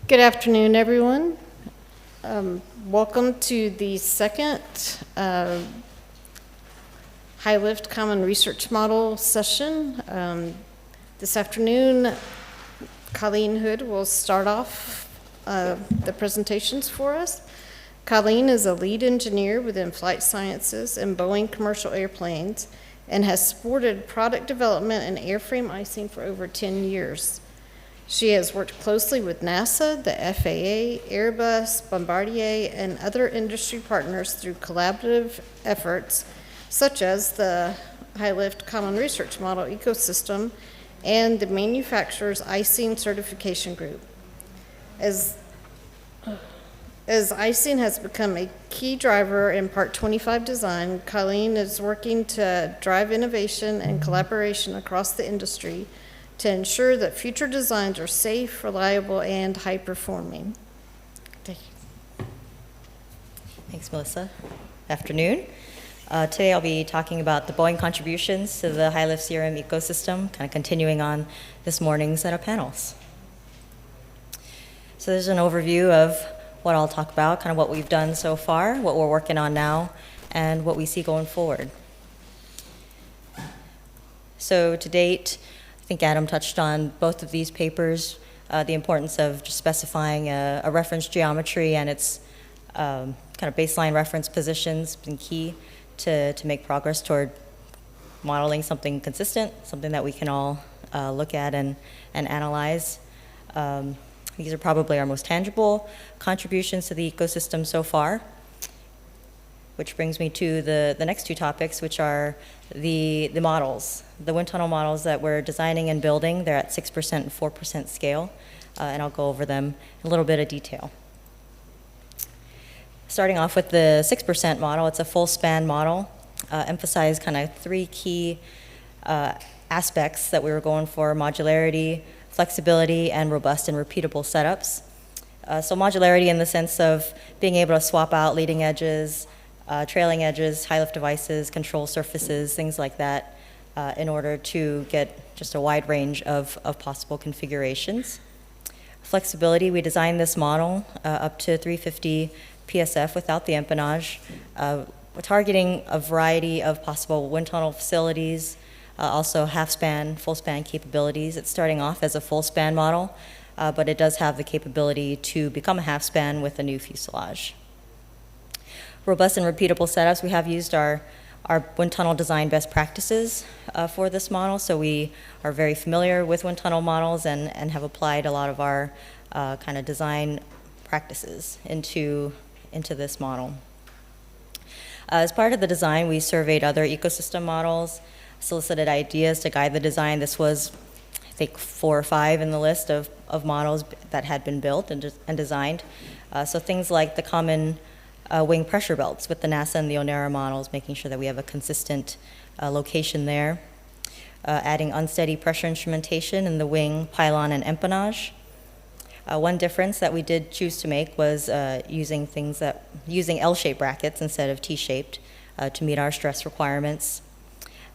Good afternoon, everyone. Welcome to the second high-lift common research model session. This afternoon, Kolleen Hood will start off the presentations for us. Kolleen is a lead engineer within flight sciences and Boeing commercial airplanes and has supported product development and airframe icing for over 10 years. She has worked closely with NASA, the FAA, Airbus, Bombardier, and other industry partners through collaborative efforts such as the high-lift common research model ecosystem and the manufacturer's icing certification group. As icing has become a key driver in Part 25 design, Kolleen is working to drive innovation and collaboration across the industry to ensure that future designs are safe, reliable, and high-performing. Thank you. Thanks, Melissa. Afternoon. Today I'll be talking about the Boeing contributions to the high-lift CRM ecosystem, kind of continuing on this morning's set of panels. So there's an overview of what I'll talk about, kind of what we've done so far, what we're working on now, and what we see going forward. So to date, I think Adam touched on both of these papers, the importance of just specifying a reference geometry and its kind of baseline reference positions been key to make progress toward modeling something consistent, something that we can all look at and analyze. These are probably our most tangible contributions to the ecosystem so far, which brings me to the next two topics, which are the models. The wind tunnel models that we're designing and building, they're at 6% and 4% scale, and I'll go over them in a little bit of detail. Starting off with the 6% model, it's a full span model, emphasize kind of three key aspects that we were going for: modularity, flexibility, and robust and repeatable setups. So modularity in the sense of being able to swap out leading edges, trailing edges, high-lift devices, control surfaces, things like that, in order to get just a wide range of possible configurations. Flexibility, we designed this model up to 350 PSF without the empennage. We're targeting a variety of possible wind tunnel facilities, also half-span, full-span capabilities. It's starting off as a full-span model, but it does have the capability to become a half-span with a new fuselage. Robust and repeatable setups, we have used our wind tunnel design best practices for this model, so we are very familiar with wind tunnel models and have applied a lot of our kind of design practices into this model. As part of the design, we surveyed other ecosystem models, solicited ideas to guide the design. This was, I think, 4 or 5 in the list of models that had been built and designed. So things like the common wing pressure belts with the NASA and the ONERA models, making sure that we have a consistent location there. Adding unsteady pressure instrumentation in the wing, pylon, and empennage. One difference that we did choose to make was using L-shaped brackets instead of T-shaped to meet our stress requirements.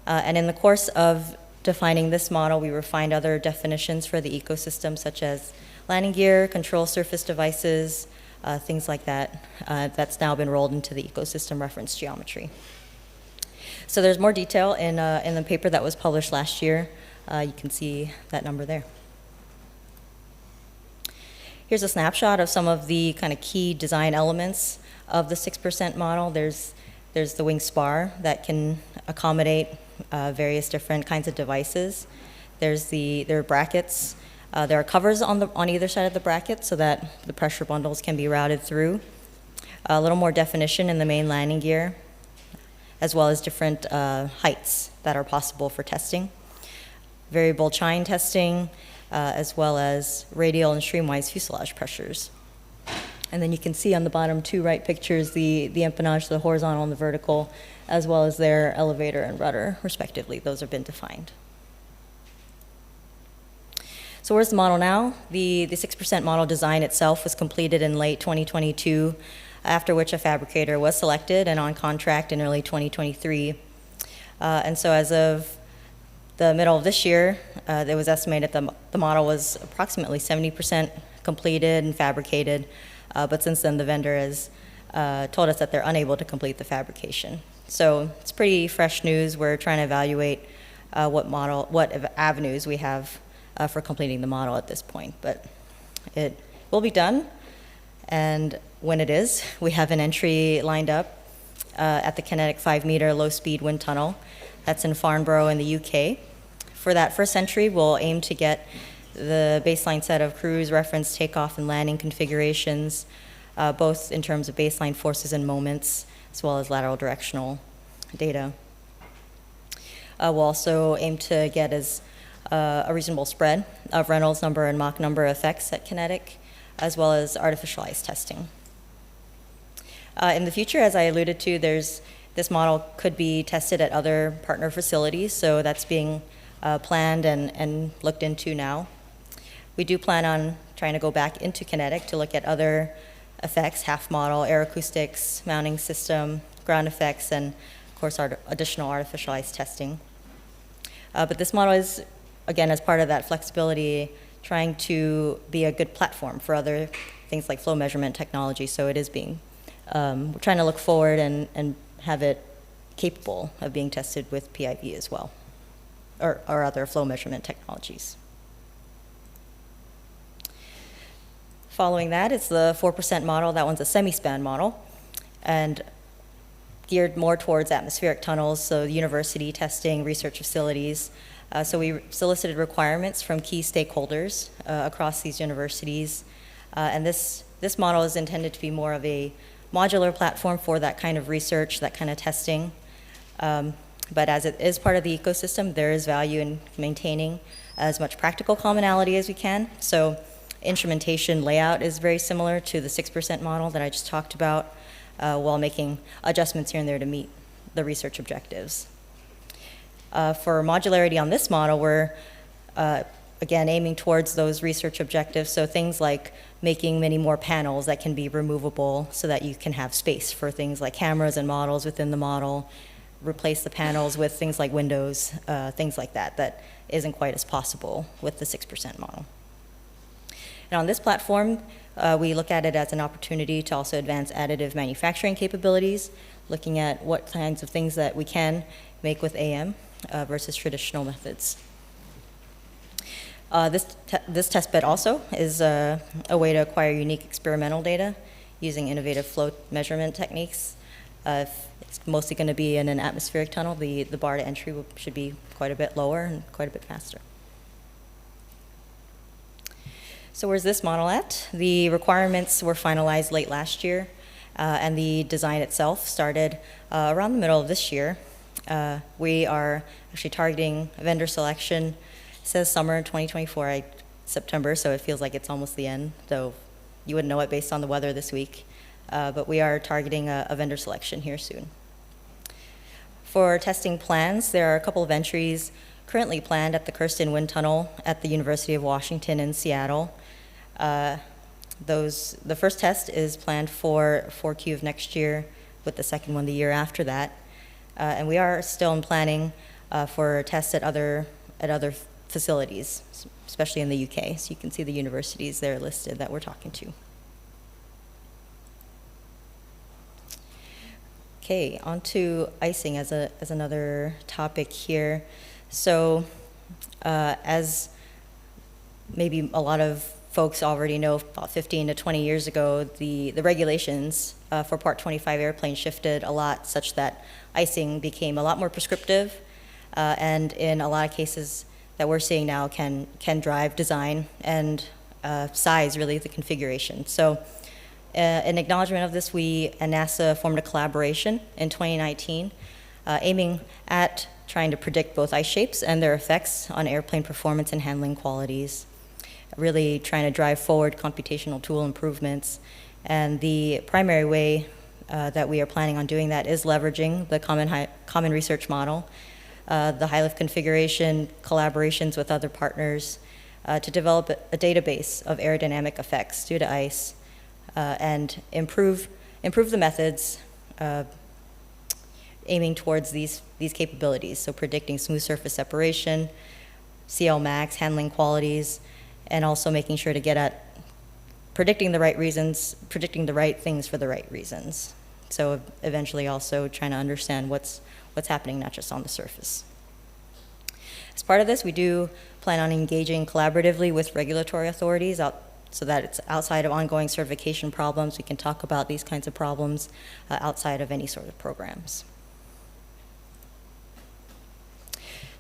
And in the course of defining this model, we refined other definitions for the ecosystem, such as landing gear, control surface devices, things like that. That's now been rolled into the ecosystem reference geometry. So there's more detail in the paper that was published last year. You can see that number there. Here's a snapshot of some of the kind of key design elements of the 6% model. There's the wing spar that can accommodate various different kinds of devices. There are brackets. There are covers on either side of the bracket so that the pressure bundles can be routed through. A little more definition in the main landing gear, as well as different heights that are possible for testing. Variable chine testing, as well as radial and streamwise fuselage pressures. And then you can see on the bottom 2 right pictures the empennage, the horizontal and the vertical, as well as their elevator and rudder, respectively. Those have been defined. So where's the model now? The 6% model design itself was completed in late 2022, after which a fabricator was selected and on contract in early 2023. And so as of the middle of this year, it was estimated the model was approximately 70% completed and fabricated, but since then the vendor has told us that they're unable to complete the fabrication. So it's pretty fresh news. We're trying to evaluate what avenues we have for completing the model at this point, but it will be done. And when it is, we have an entry lined up at the Kinetic 5-meter low-speed wind tunnel. That's in Farnborough in the UK. For that first entry, we'll aim to get the baseline set of cruise reference takeoff and landing configurations, both in terms of baseline forces and moments, as well as lateral directional data. We'll also aim to get a reasonable spread of Reynolds number and Mach number effects at Kinetic, as well as artificial ice testing. In the future, as I alluded to, this model could be tested at other partner facilities, so that's being planned and looked into now. We do plan on trying to go back into Kinetic to look at other effects, half model, AERO-ACOUSTICs, mounting system, ground effects, and of course additional artificial ice testing. But this model is, again, as part of that flexibility, trying to be a good platform for other things like flow measurement technology. So it is being, we're trying to look forward and have it capable of being tested with PIV as well, or other flow measurement technologies. Following that is the 4% model. That one's a semi-span model and geared more towards atmospheric tunnels, so university testing, research facilities. So we solicited requirements from key stakeholders across these universities. And this model is intended to be more of a modular platform for that kind of research, that kind of testing. But as it is part of the ecosystem, there is value in maintaining as much practical commonality as we can. So instrumentation layout is very similar to the 6% model that I just talked about, while making adjustments here and there to meet the research objectives. For modularity on this model, we're, again, aiming towards those research objectives, so things like making many more panels that can be removable so that you can have space for things like cameras and models within the model, replace the panels with things like windows, things like that isn't quite as possible with the 6% model. And on this platform, we look at it as an opportunity to also advance additive manufacturing capabilities, looking at what kinds of things that we can make with AM versus traditional methods. This test bed also is a way to acquire unique experimental data using innovative flow measurement techniques. If it's mostly going to be in an atmospheric tunnel, the bar to entry should be quite a bit lower and quite a bit faster. So where's this model at? The requirements were finalized late last year, and the design itself started around the middle of this year. We are actually targeting vendor selection. It says summer 2024, September, so it feels like it's almost the end, though you wouldn't know it based on the weather this week. But we are targeting a vendor selection here soon. For testing plans, there are a couple of entries currently planned at the Kirsten Wind Tunnel at the University of Washington in Seattle. The first test is planned for 4Q of next year, with the second one the year after that. And we are still in planning for tests at other facilities, especially in the UK. So you can see the universities there listed that we're talking to. Okay, on to icing as another topic here. So as maybe a lot of folks already know, about 15 to 20 years ago, the regulations for Part 25 airplanes shifted a lot, such that icing became a lot more prescriptive, and in a lot of cases that we're seeing now can drive design and size, really, the configuration. So in acknowledgement of this, we and NASA formed a collaboration in 2019, aiming at trying to predict both ice shapes and their effects on airplane performance and handling qualities, really trying to drive forward computational tool improvements. And the primary way that we are planning on doing that is leveraging the common research model, the high lift configuration, collaborations with other partners to develop a database of aerodynamic effects due to ice, and improve the methods, aiming towards these capabilities. So predicting smooth surface separation, CL max, handling qualities, and also making sure to get at predicting the right reasons, predicting the right things for the right reasons. So eventually also trying to understand what's happening, not just on the surface. As part of this, we do plan on engaging collaboratively with regulatory authorities so that it's outside of ongoing certification problems. We can talk about these kinds of problems outside of any sort of programs.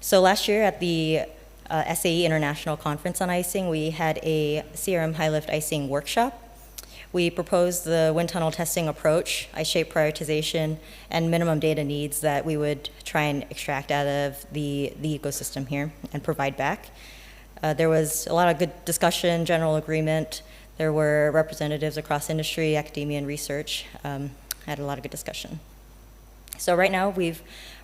So last year at the SAE International Conference on Icing, we had a CRM high-lift icing workshop. We proposed the wind tunnel testing approach, ice shape prioritization, and minimum data needs that we would try and extract out of the ecosystem here and provide back. There was a lot of good discussion, general agreement. There were representatives across industry, academia, and research. Had a lot of good discussion. So right now we've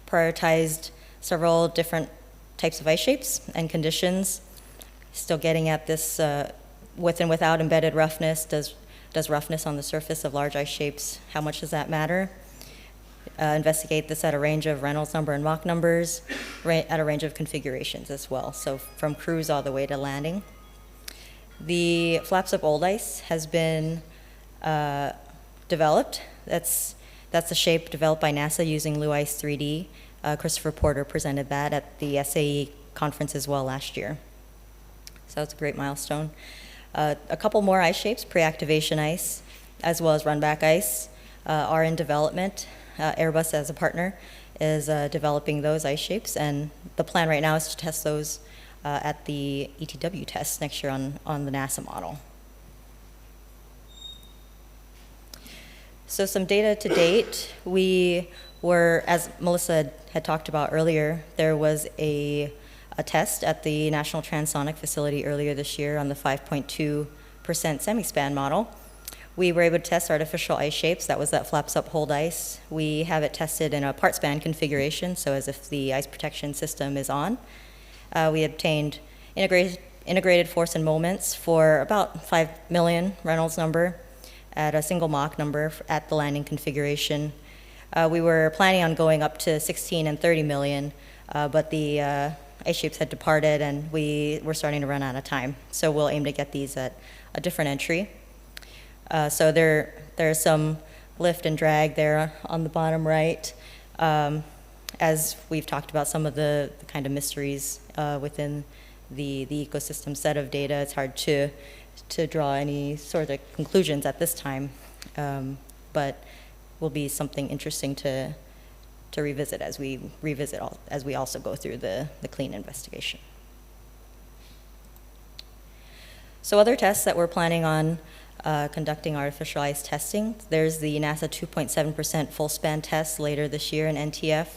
prioritized several different types of ice shapes and conditions. Still getting at this with and without embedded roughness. Does roughness on the surface of large ice shapes, how much does that matter? Investigate this at a range of Reynolds number and Mach numbers, at a range of configurations as well, so from cruise all the way to landing. The flaps up old ice has been developed. That's the shape developed by NASA using LuIce 3D. Christopher Porter presented that at the SAE conference as well last year. So it's a great milestone. A couple more ice shapes, pre-activation ice, as well as run-back ice, are in development. Airbus, as a partner, is developing those ice shapes, and the plan right now is to test those at the ETW test next year on the NASA model. So some data to date, we were, as Melissa had talked about earlier, there was a test at the National Transonic Facility earlier this year on the 5.2% semi-span model. We were able to test artificial ice shapes. That was that flaps up hold ice. We have it tested in a part span configuration, so as if the ice protection system is on. We obtained integrated force and moments for about 5 million Reynolds number at a single Mach number at the landing configuration. We were planning on going up to 16 and 30 million, but the ice shapes had departed and we were starting to run out of time. So we'll aim to get these at a different entry. So there's some lift and drag there on the bottom right. As we've talked about some of the kind of mysteries within the ecosystem set of data, it's hard to draw any sort of conclusions at this time, but will be something interesting to revisit as we also go through the clean investigation. So other tests that we're planning on conducting artificial ice testing, there's the NASA 2.7% full span test later this year in NTF,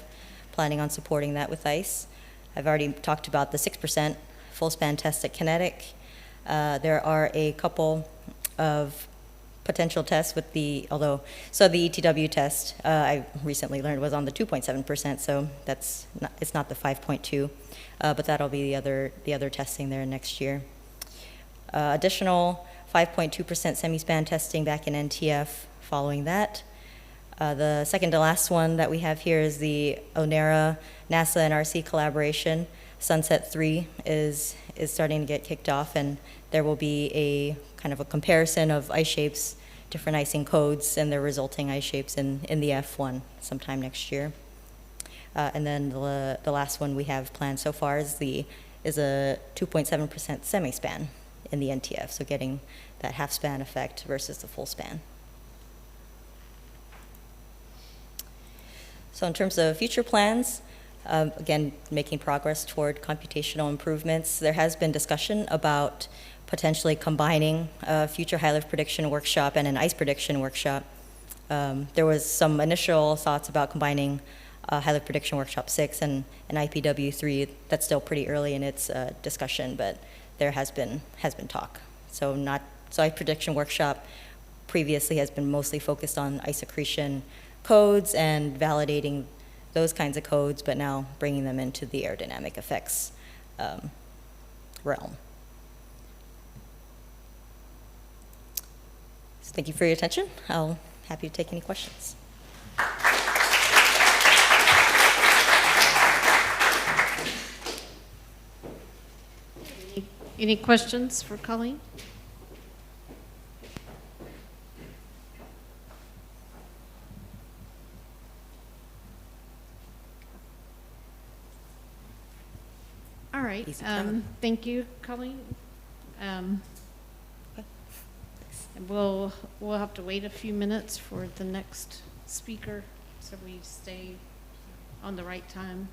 planning on supporting that with ice. I've already talked about the 6% full span test at Kinetic. There are a couple of potential tests with the ETW test I recently learned was on the 2.7%, so it's not the 5.2, but that'll be the other testing there next year. Additional 5.2% semi-span testing back in NTF following that. The second to last one that we have here is the ONERA NASA and RC collaboration. Sunset 3 is starting to get kicked off, and there will be a kind of a comparison of ice shapes, different icing codes, and their resulting ice shapes in the F1 sometime next year. And then the last one we have planned so far is a 2.7% semi-span in the NTF, so getting that half span effect versus the full span. So in terms of future plans, again, making progress toward computational improvements. There has been discussion about potentially combining a future high-lift prediction workshop and an ice prediction workshop. There was some initial thoughts about combining high-lift prediction workshop 6 and an IPW 3. That's still pretty early in its discussion, but there has been talk. So ice prediction workshop previously has been mostly focused on ice accretion codes and validating those kinds of codes, but now bringing them into the aerodynamic effects realm. So thank you for your attention. I'll happy to take any questions. Any questions for Kolleen? All right, Easy job. thank you, Colleen. And we'll have to wait a few minutes for the next speaker, so we stay on the right time,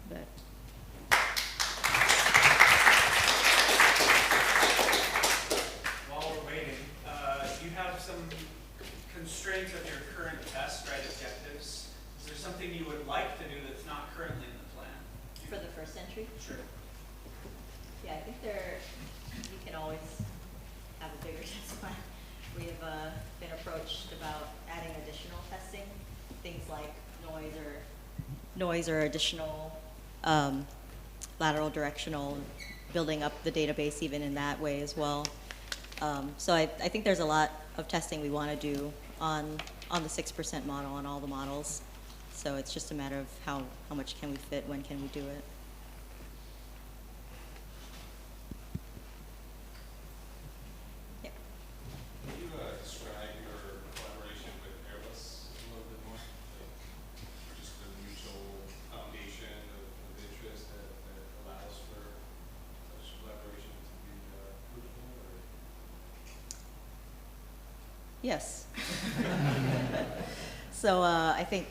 but. While we're waiting, you have some constraints of your current test, right, objectives. Is there something you would like to do that's not currently in the plan? For the first entry? Sure. Yeah, I think you can always have a bigger test plan. We have been approached about adding additional testing, things like noise or additional lateral directional, building up the database even in that way as well. So I think there's a lot of testing we want to do on the 6% model, on all the models. So it's just a matter of how much can we fit, when can we do it. Yeah. Can you describe your collaboration with Airbus a little bit more? Like, just the mutual foundation of interest that allows for such collaboration to be fruitful? Or? Yes. So I think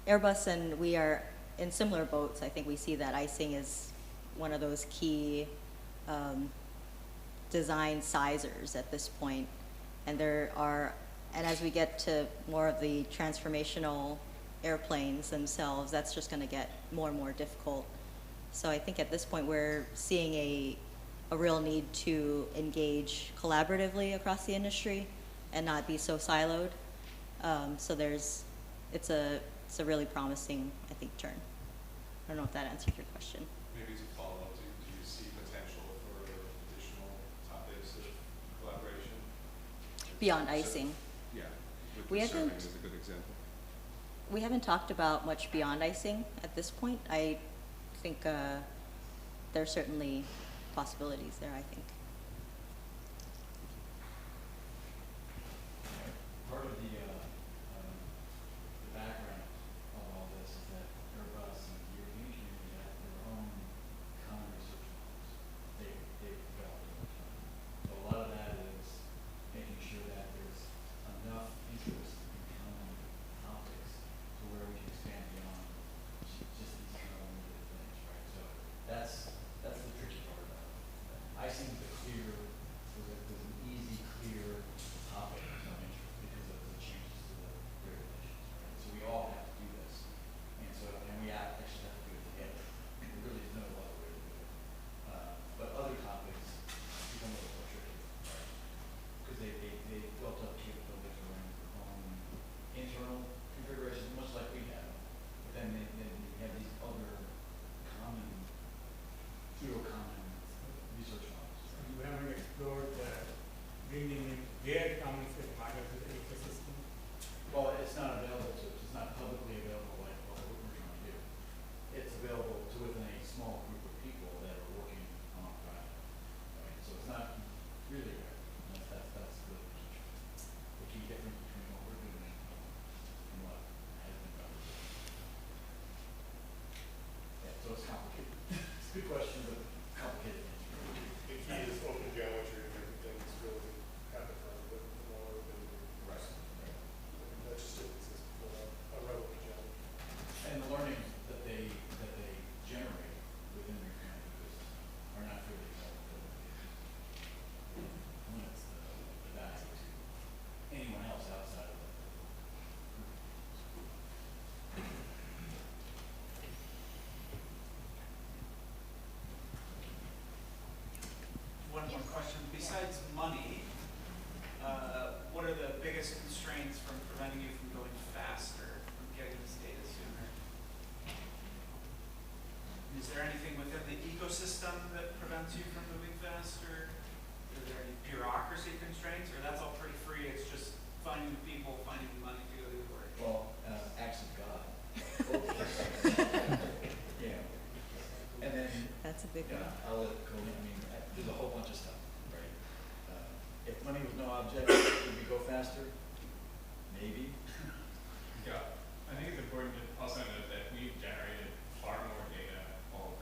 Airbus and we are in similar boats. I think we see that icing is one of those key design sizers at this point. And as we get to more of the transformational airplanes themselves, that's just going to get more and more difficult. So I think at this point we're seeing a real need to engage collaboratively across the industry and not be so siloed. So it's a really promising, I think, turn. I don't know if that answered your question. Maybe to follow up, do you see potential for additional topics of collaboration? Beyond icing. Yeah, with We the serving haven't- is a good example. We haven't talked about much beyond icing at this point. I think there's certainly possibilities there, I think. Part of the background of all this is that Airbus and the European community have their own common research models they've developed over time. So a lot of that is making sure that there's enough interest in common topics to where we can expand beyond just these kind of limited things, right? So that's the tricky part about it. I seem to clear was an easy, clear topic of interest because of the changes to the regulations, right? So we all have to do this, and we actually have to do it together. There really is no other way to do it. But other topics become a little more tricky, right? Because they built up capabilities around their own internal configurations, much like we have. But then you have these other pseudo-common research models. You haven't explored bringing in their common set model to the ecosystem? Well, it's not available to us. It's not publicly available like what we're trying to do. It's available to within a small group of people that are working on a project. Right? So it's not really right. That's the key difference between what we're doing and what has been done. Yeah, so it's complicated. It's a good question, but complicated. The key is open geometry and making things really happen a bit more open. Right. That just didn't exist before, a relevant geometry. And the learnings that they generate within their kind of ecosystem are not really available. Limits the value to anyone else outside of the group. One more question. Besides money, what are the biggest constraints from preventing you from going faster, from getting this data sooner? Is there anything within the ecosystem that prevents you from moving faster? Are there any bureaucracy constraints, or that's all pretty free? It's just finding the people, finding the money to go do the work. Well, acts of God. Yeah. And then, That's a big one. I'll let Kolleen, I mean, there's a whole bunch of stuff, right? If money was no object, would we go faster? Maybe. Yeah, I think it's important to also note that we've generated far more data all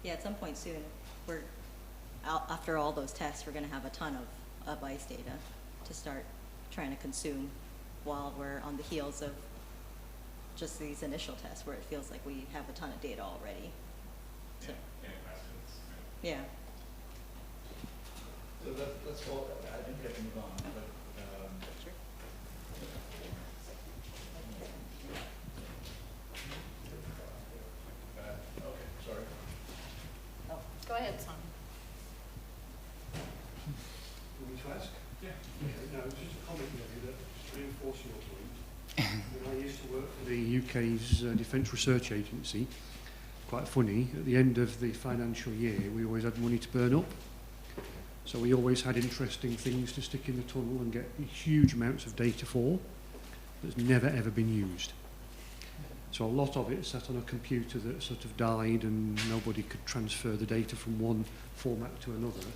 Yeah, at some point soon, we're, after all those tests, we're gonna have a ton of ice data to start trying to consume while we're on the heels of just these initial tests where it feels like we have a ton of data already. So, Any questions? yeah. So let's go, I think we have to move on, but, Sure. okay, sorry. Oh, Go ahead, Tom. Want me to ask? Yeah. No, it's just a comment really that just to reinforce your point. When I used to work for the UK's Defence Research Agency, quite funny, at the end of the financial year we always had money to burn up. So we always had interesting things to stick in the tunnel and get huge amounts of data for that's never ever been used. So a lot of it sat on a computer that sort of died and nobody could transfer the data from one format to another.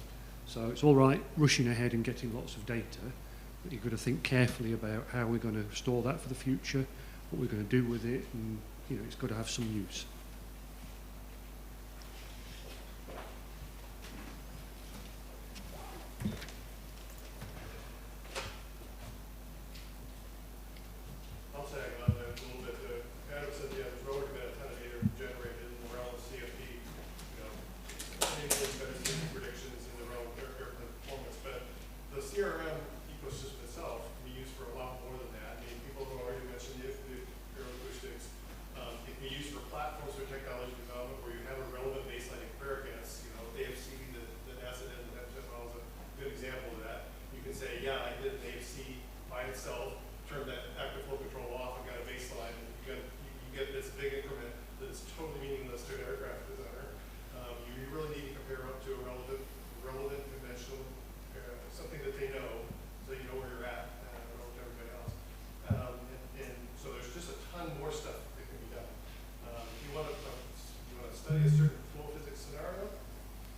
So it's all right rushing ahead and getting lots of data, but you've got to think carefully about how we're going to store that for the future, what we're going to do with it, and you know, it's got to have some use. I'll tag on that a little bit. Adam said, yeah, there's no amount of ton of data generated in the realm of CFD. You know, anything's better than predictions in the realm of airplane performance, but the CRM ecosystem itself can be used for a lot more than that. I mean, people have already mentioned the AERO-ACOUSTICs. It can be used for platforms for technology development where you have a relevant baseline to compare against. You know, AFC, the NASA and the NetJet is a good example of that. You can say, yeah, I did an AFC by itself, turn that active flow control off, and got a baseline, and you get this big increment that is totally meaningless to an aircraft designer. You really need to compare up to a relevant conventional, something that they know, so you know where you're at, relative to everybody else. And so there's just a ton more stuff that can be done. If you want to study a certain flow physics scenario,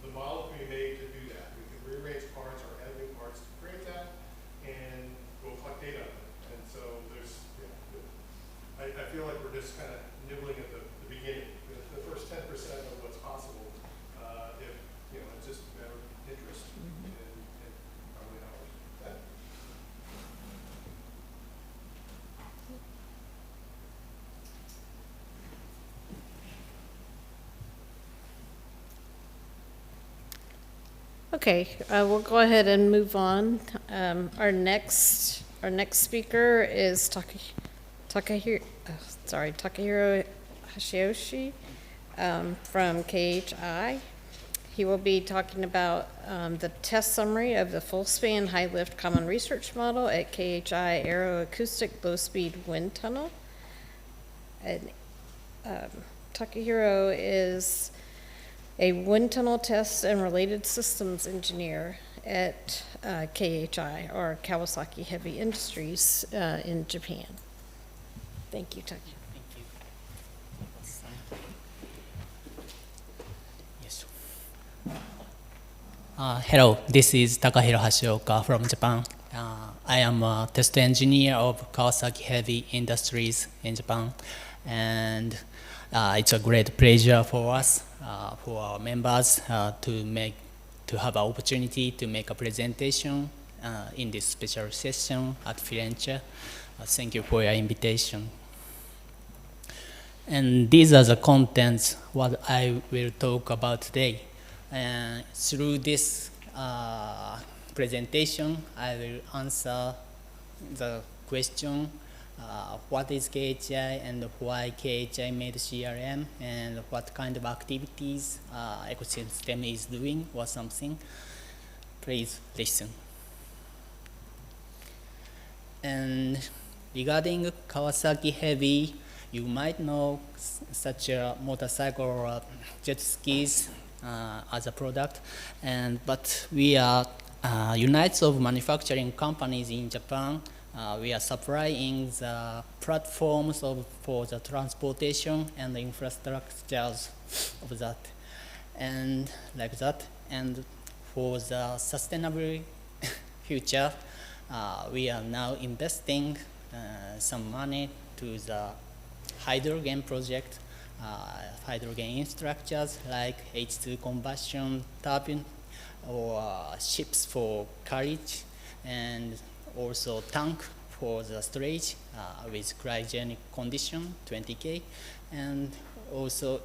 the model can be made to do that. We can rearrange parts or add new parts to create that, and go collect data on it. And so there's, I feel like we're just kind of nibbling at the beginning, the first 10% of what's possible, if, you know, it's just a matter of interest and probably hours. Yeah. Okay, we'll go ahead and move on. Our next speaker is Takahiro Hashioka from KHI. He will be talking about the test summary of the full span high lift common research model at KHI AERO-ACOUSTIC low speed wind tunnel. And Takahiro is a wind tunnel test and related systems engineer at KHI, or Kawasaki Heavy Industries in Japan. Thank you, Takahiro. Thank you. Yes. Hello, this is Takahiro Hashioka from Japan. I am a test engineer of Kawasaki Heavy Industries in Japan, and it's a great pleasure for us, for our members, to have an opportunity to make a presentation in this special session at Firenze. Thank you for your invitation. And these are the contents what I will talk about today. Through this presentation, I will answer the question, what is KHI and why KHI made CRM, and what kind of activities ecosystem is doing or something. Please listen. And regarding Kawasaki Heavy, you might know such a motorcycle or jet skis as a product, but we are unites of manufacturing companies in Japan. We are supplying the platforms for the transportation and the infrastructures of that, and like that. And for the sustainable future, we are now investing some money to the hydrogen project hydrogen structures like H2 combustion turbine or ships for carriage, and also tank for the storage with cryogenic condition 20K, and also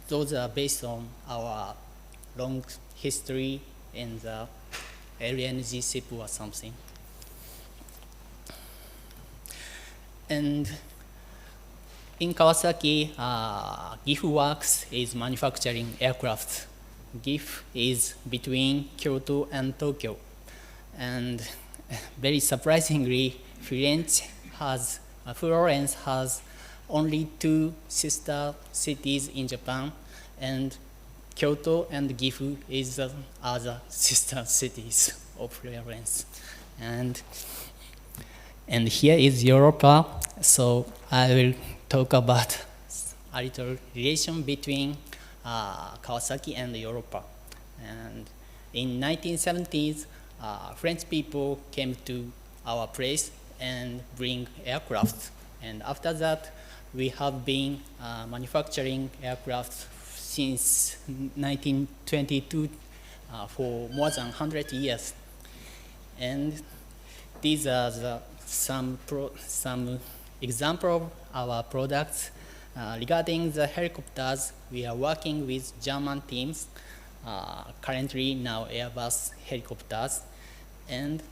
those are based on our long history in the LNG ship or something. And in Kawasaki, GIF Works is manufacturing aircraft. GIF is between Kyoto and Tokyo. And very surprisingly, Florence has only 2 sister cities in Japan, and Kyoto and Gifu is the other sister cities of Florence. And here is Europa, so I will talk about a little relation between Kawasaki and Europa. And in 1970s, French people came to our place and bring aircraft. And after that, we have been manufacturing aircraft since 1922 for more than 100 years. And these are some example of our products. Regarding the helicopters, we are working with German teams, currently now Airbus helicopters. And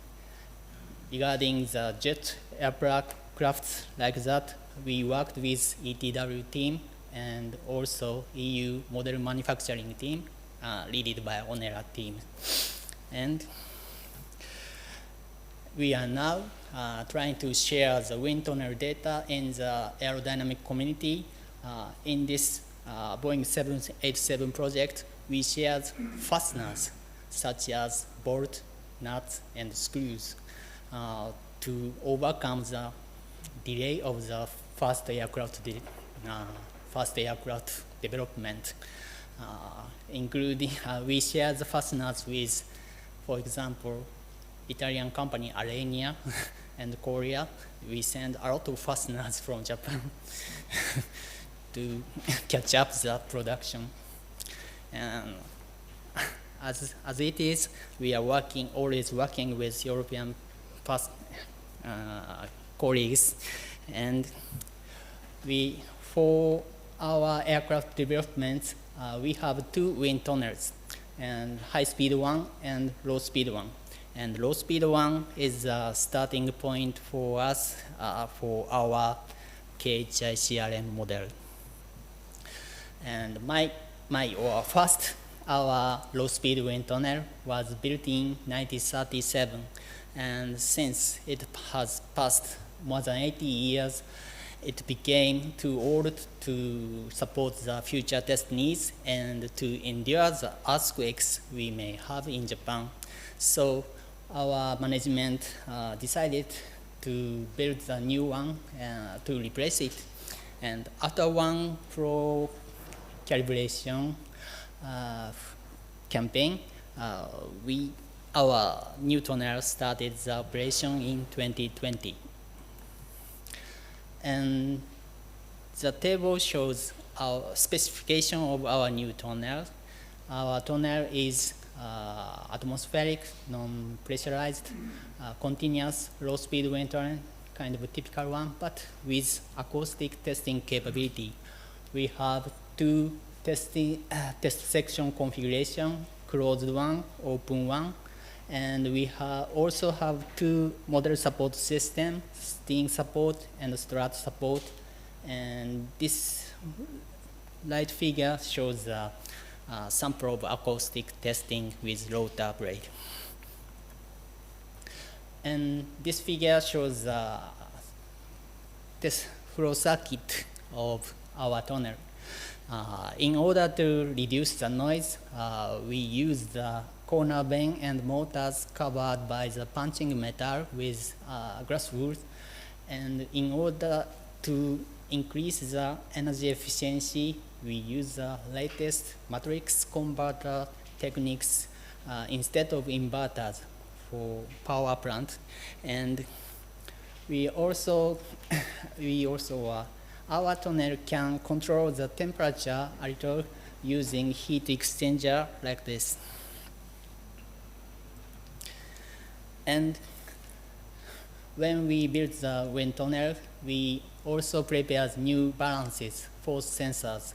regarding the jet aircraft like that, we worked with ETW team and also EU model manufacturing team, led by Onera team. And we are now trying to share the wind tunnel data in the aerodynamic community. In this Boeing 787 project, we shared fasteners such as bolt, nuts, and screws to overcome the delay of the fast aircraft development, including we share the fasteners with, for example, Italian company Alenia and Korea. We send a lot of fasteners from Japan to catch up the production. And as it is, we are always working with European colleagues, and for our aircraft development, we have 2 wind tunnels, and high-speed one and low-speed one. And low-speed one is the starting point for us for our KHI CRM model. And our low-speed wind tunnel was built in 1937, and since it has passed more than 80 years, it became too old to support the future test needs and to endure the earthquakes we may have in Japan. So our management decided to build the new one to replace it. And after one pro calibration campaign, our new tunnel started the operation in 2020. And the table shows our specification of our new tunnel. Our tunnel is atmospheric, non-pressurized, continuous low-speed wind tunnel, kind of a typical one, but with acoustic testing capability. We have 2 test section configuration, closed one, open one, and we also have 2 model support systems, sting support and strut support. And this light figure shows a sample of acoustic testing with rotor blade. And this figure shows this flow circuit of our tunnel. In order to reduce the noise, we use the corner vane and motors covered by the punching metal with glass wool. And in order to increase the energy efficiency, we use the latest matrix converter techniques instead of inverters for power plant. And we also our tunnel can control the temperature a little using heat exchanger like this. And when we build the wind tunnel, we also prepare new balances, force sensors.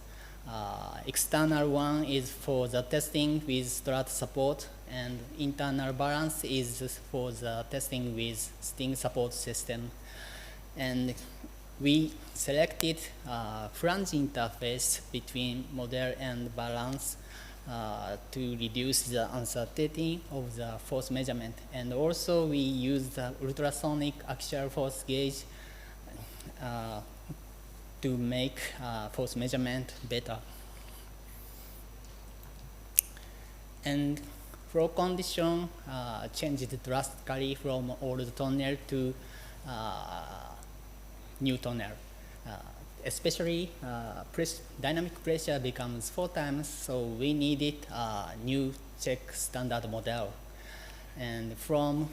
External one is for the testing with strut support, and internal balance is for the testing with sting support system. And we selected flange interface between model and balance to reduce the uncertainty of the force measurement. And also we use the ultrasonic axial force gauge to make force measurement better. And flow condition changed drastically from old tunnel to new tunnel. Especially dynamic pressure becomes 4 times, so we needed a new check standard model. And from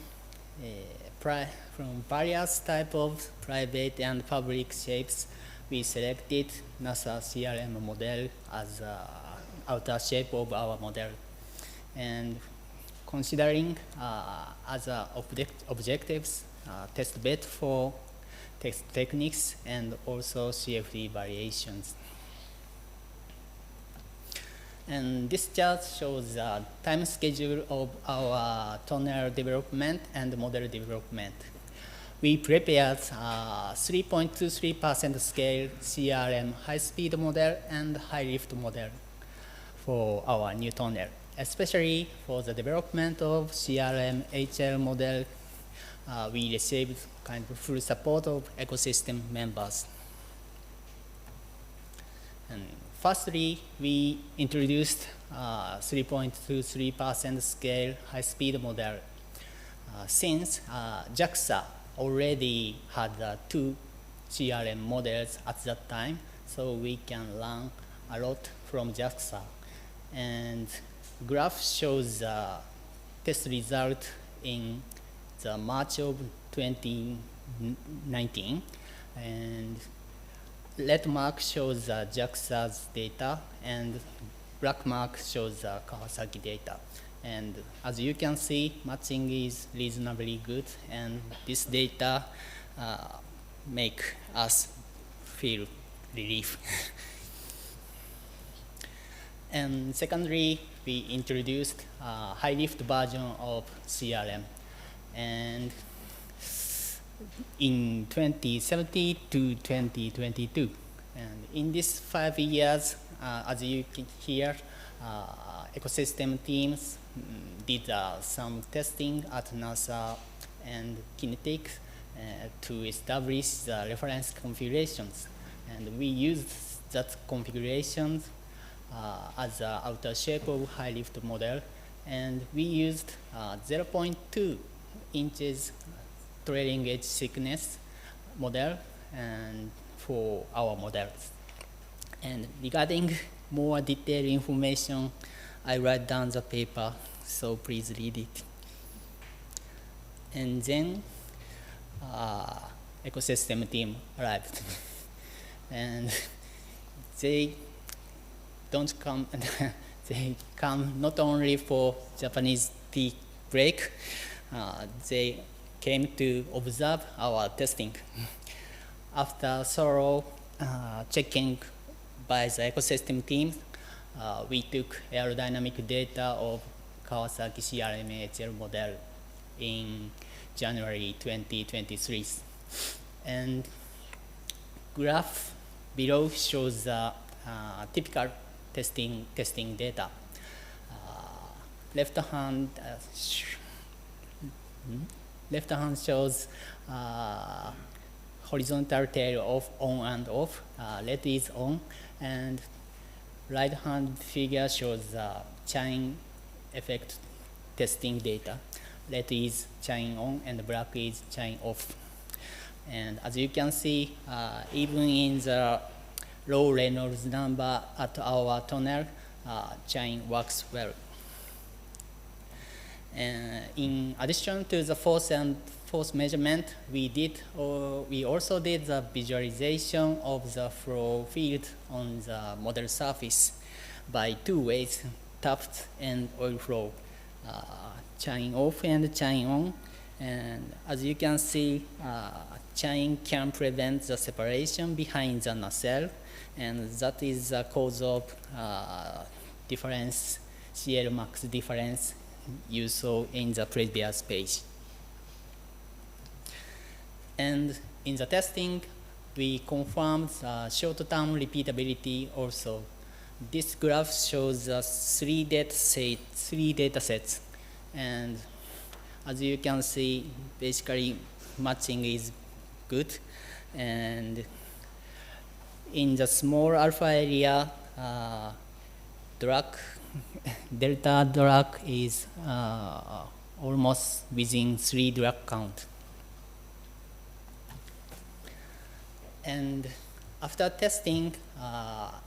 various type of private and public shapes, we selected NASA CRM model as outer shape of our model. And considering as objectives, test bed for test techniques and also CFD variations. And this chart shows the time schedule of our tunnel development and model development. We prepared 3.23% scale CRM high-speed model and high-lift model for our new tunnel. Especially for the development of CRM-HL model, we received kind of full support of ecosystem members. And firstly, we introduced 3.23% scale high-speed model. Since JAXA already had 2 CRM models at that time, so we can learn a lot from JAXA. And graph shows the test result in the March of 2019, and red mark shows JAXA's data, and black mark shows Kawasaki data. And as you can see, matching is reasonably good, and this data make us feel relief. And secondly, we introduced a high-lift version of CRM. And in 2017 to 2022. And in these 5 years, as you can hear, ecosystem teams did some testing at NASA and Kinetic to establish the reference configurations. And we used that configuration as the outer shape of high-lift model. And we used 0.2 inches trailing edge thickness model and for our models. And regarding more detailed information, I write down the paper, so please read it. And then ecosystem team arrived. And they don't come, they come not only for Japanese tea break, they came to observe our testing. After thorough checking by the ecosystem team, we took aerodynamic data of Kawasaki CRM-HL model in January 2023. And graph below shows the typical testing data. Left hand shows horizontal tail of on and off. Red is on, and right hand figure shows chain effect testing data. Red is chain on and black is chain off. And as you can see, even in the low Reynolds number at our tunnel, chain works well. In addition to the force measurement, we also did the visualization of the flow field on the model surface by two ways, tuft and oil flow, chain off and chain on. And as you can see, chain can prevent the separation behind the nacelle, and that is the cause of difference, CL max difference you saw in the previous page. And in the testing, we confirmed the short-term repeatability also. This graph shows the three data sets. And as you can see, basically matching is good. And in the small alpha area, delta drag is almost within 3 drag count. And after testing,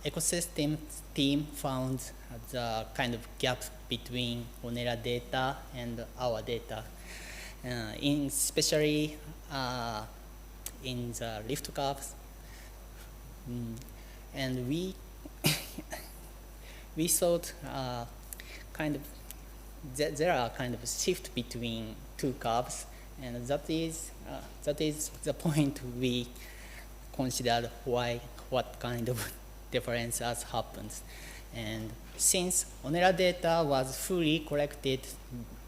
ecosystem team found the kind of gap between Onera data and our data, especially in the lift curves. And we we thought there are kind of shift between two curves, and that is the point we considered what kind of difference has happened. And since Onera data was fully collected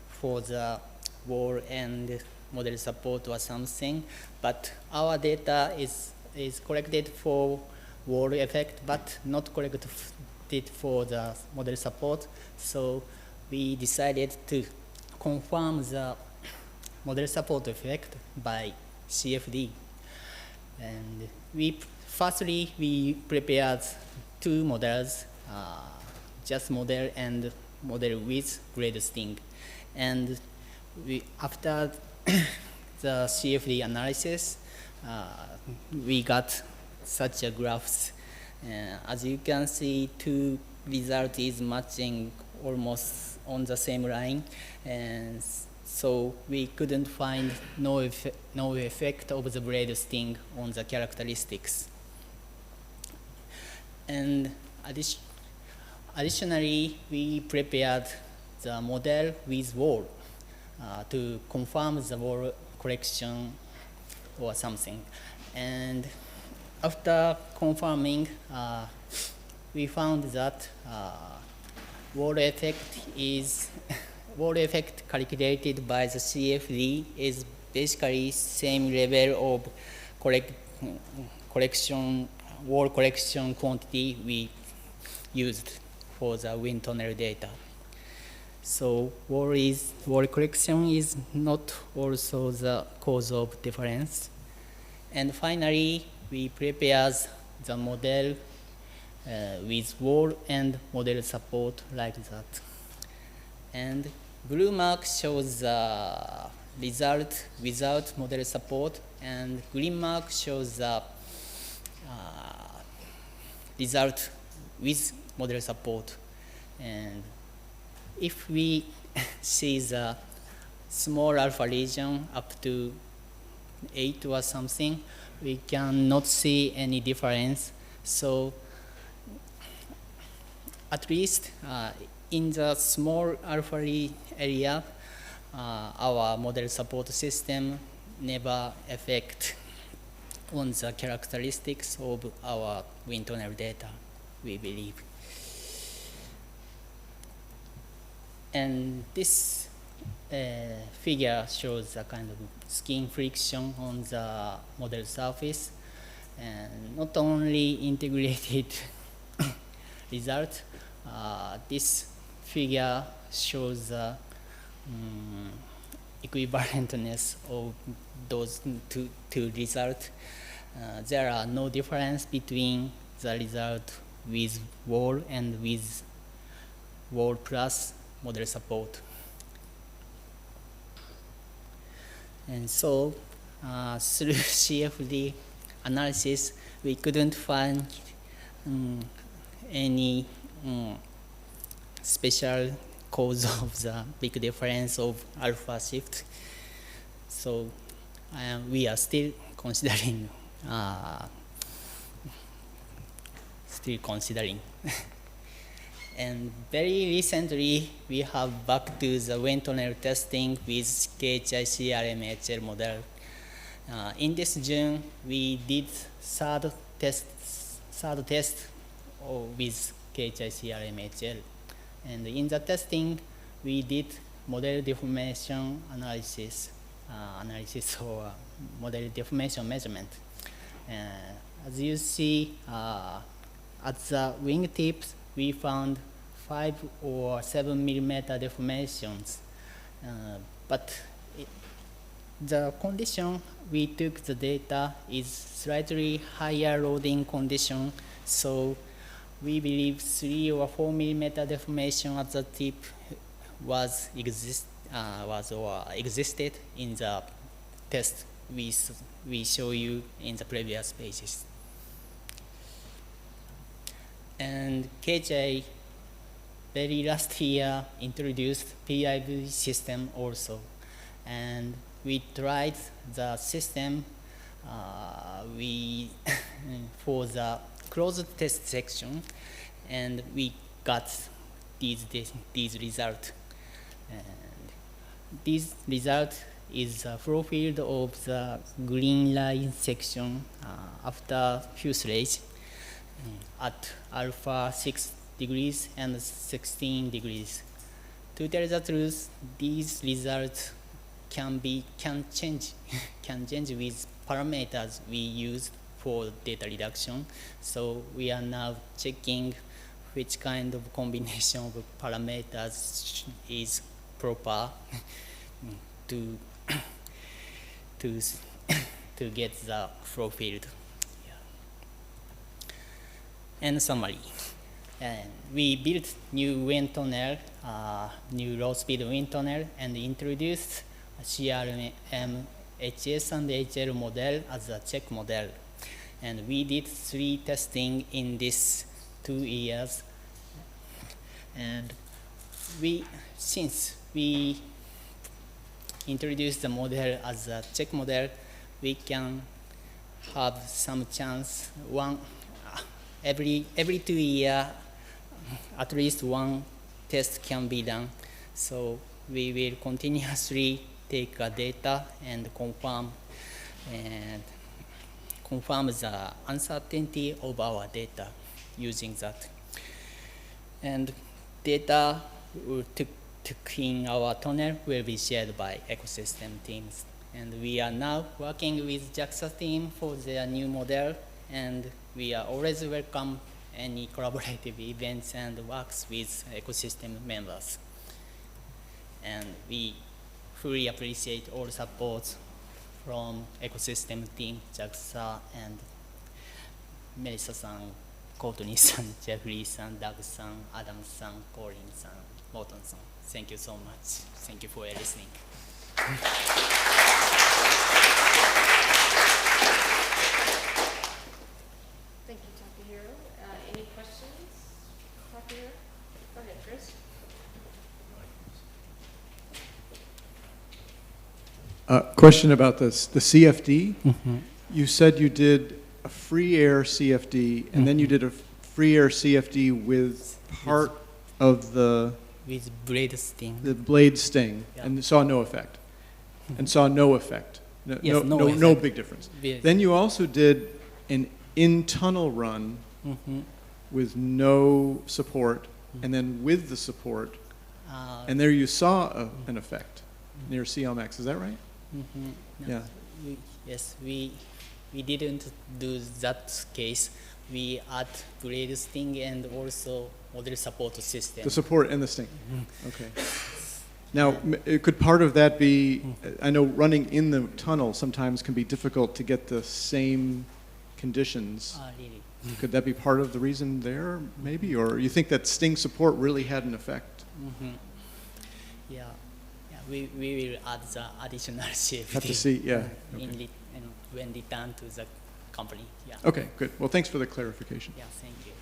for the wall and model support or something, but our data is collected for wall effect, but not collected for the model support. So we decided to confirm the model support effect by CFD. And firstly, we prepared two models, just model and model with grade sting. And after the CFD analysis, we got such a graphs. As you can see, two result is matching almost on the same line, and so we couldn't find no effect of the blade sting on the characteristics. And additionally, we prepared the model with wall to confirm the wall correction or something. And after confirming, we found that wall effect calculated by the CFD is basically same level of wall correction quantity we used for the wind tunnel data. So wall correction is not also the cause of difference. And finally, we prepared the model with wall and model support like that. And blue mark shows the result without model support, and green mark shows the result with model support. And if we see the small alpha region up to 8 or something, we cannot see any difference. So at least in the small alpha area, our model support system never affect on the characteristics of our wind tunnel data, we believe. And this figure shows a kind of skin friction on the model surface, and not only integrated result, this figure shows the equivalentness of those two results. There are no difference between the result with wall and with wall plus model support. And so through CFD analysis, we couldn't find any special cause of the big difference of alpha shift. So we are still considering. And very recently, we have back to the wind tunnel testing with CRM-HL model. In this June, we did third test with CRM-HL. And in the testing, we did model deformation analysis or model deformation measurement. As you see, at the wingtips, we found 5 or 7 millimeter deformations. But the condition we took the data is slightly higher loading condition, so we believe 3 or 4 millimeter deformation at the tip existed in the test we show you in the previous pages. And KJ very last year introduced PIV system also, and we tried the system for the closed test section, and we got these results. And this result is the flow field of the green line section after fuselage at alpha 6 degrees and 16 degrees. To tell the truth, these results can change with parameters we use for data reduction. So we are now checking which kind of combination of parameters is proper to get the flow field. And summary. And we built new wind tunnel, new low-speed wind tunnel, and introduced CRM-HS and HL model as a check model. And we did 3 testing in these 2 years. And since we introduced the model as a check model, we can have some chance every 2 years, at least 1 test can be done. So we will continuously take data and confirm the uncertainty of our data using that. And data we took in our tunnel will be shared by ecosystem teams. And we are now working with JAXA team for their new model, and we are always welcome any collaborative events and works with ecosystem members. And we fully appreciate all support from ecosystem team, JAXA, and Melissa-san, Courtney-san, Jeffrey-san, Doug-san, Adam-san, Kolleen-san, Morton-san. Thank you so much. Thank you for listening. Thank you, Takahiro. Any questions? Takahiro? Go ahead, Chris. Question about this, the CFD. You said you did a free air CFD, and then you did a free air CFD with part of the blade sting. The blade sting, Yeah. and saw no effect. And saw no effect. Yes, no no effect. big difference. Yes. Then you also did an in-tunnel run with no support, and then with the support, and there you saw an effect near CLMAX. Is that right? No. Yeah. Yes, we didn't do that case. We add blade sting and also model support system. The support and the sting. Okay. Now, could part of that be, I know running in the tunnel sometimes can be difficult to get the same conditions. Really? Could that be part of the reason there, maybe? Or you think that sting support really had an effect? Yeah, we will add the additional safety. Have to see, yeah. Okay. When returned to the company. Yeah. Okay, good. Well, thanks for the clarification. Yeah, thank you.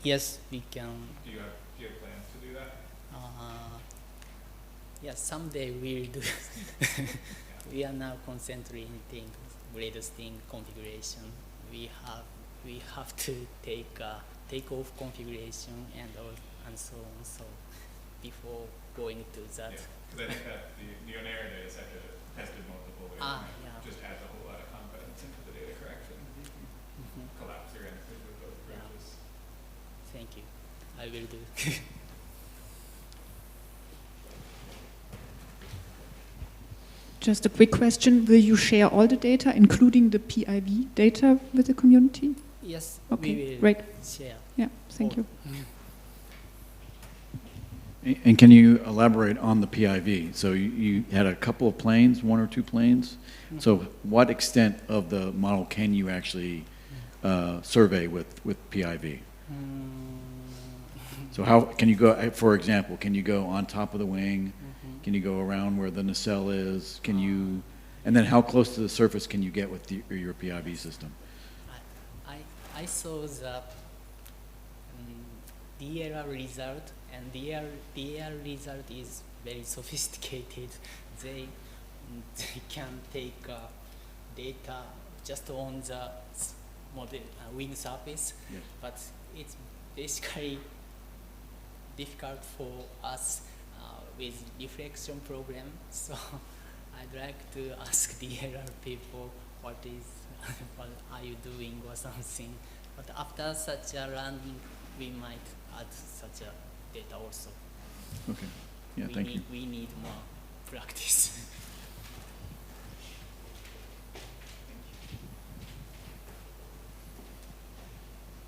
Yes, we can. Do you have plans to do that? Yeah, someday we'll do. We are now concentrating Redstone configuration. We have to take off configuration and so on. So before going to that. Yeah, because I think that the Neonera data set tested multiple ways. Yeah. Just adds a whole lot of confidence into the data correction. You can collapse your answers with those approaches. Thank you. I will do. Just a quick question. Will you share all the data, including the PIV data, with the community? Yes, Okay, we will great. share. Yeah, thank you. And can you elaborate on the PIV? So you had a couple of planes, 1 or 2 planes. So what extent of the model can you actually survey with PIV? So how can you go, for example, can you go on top of the wing? Can you go around where the nacelle is? Can you, and then how close to the surface can you get with your PIV system? I saw the DLR result, and DLR result is very sophisticated. They can take data just on the model wing surface, Yes. but it's basically difficult for us with reflection program. So I'd like to ask DLR people what are you doing or something. But after such a learning, we might add such a data also. Okay. Yeah, thank you. We need more practice.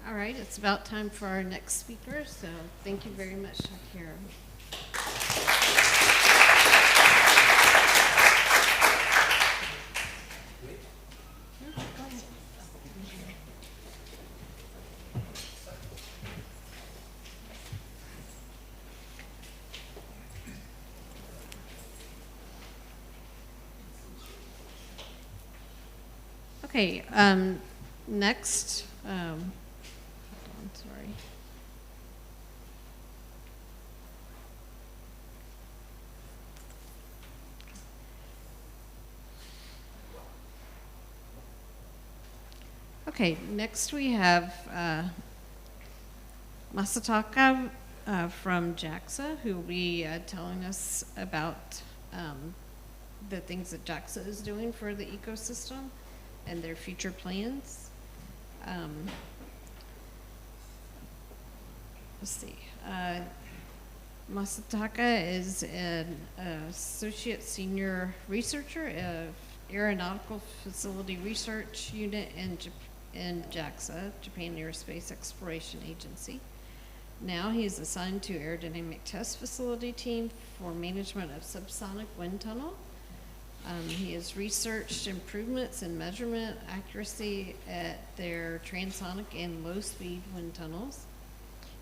All right, it's about time for our next speaker, so thank you very much, Takahiro. Okay, next, hold on, sorry. Okay, next we have Masataka from JAXA, who will be telling us about the things that JAXA is doing for the ecosystem and their future plans. Let's see. Masataka is an associate senior researcher of Aeronautical Facility Research Unit in JAXA, Japan Aerospace Exploration Agency. Now he is assigned to Aerodynamic Test Facility Team for management of subsonic wind tunnel. He has researched improvements in measurement accuracy at their transonic and low-speed wind tunnels.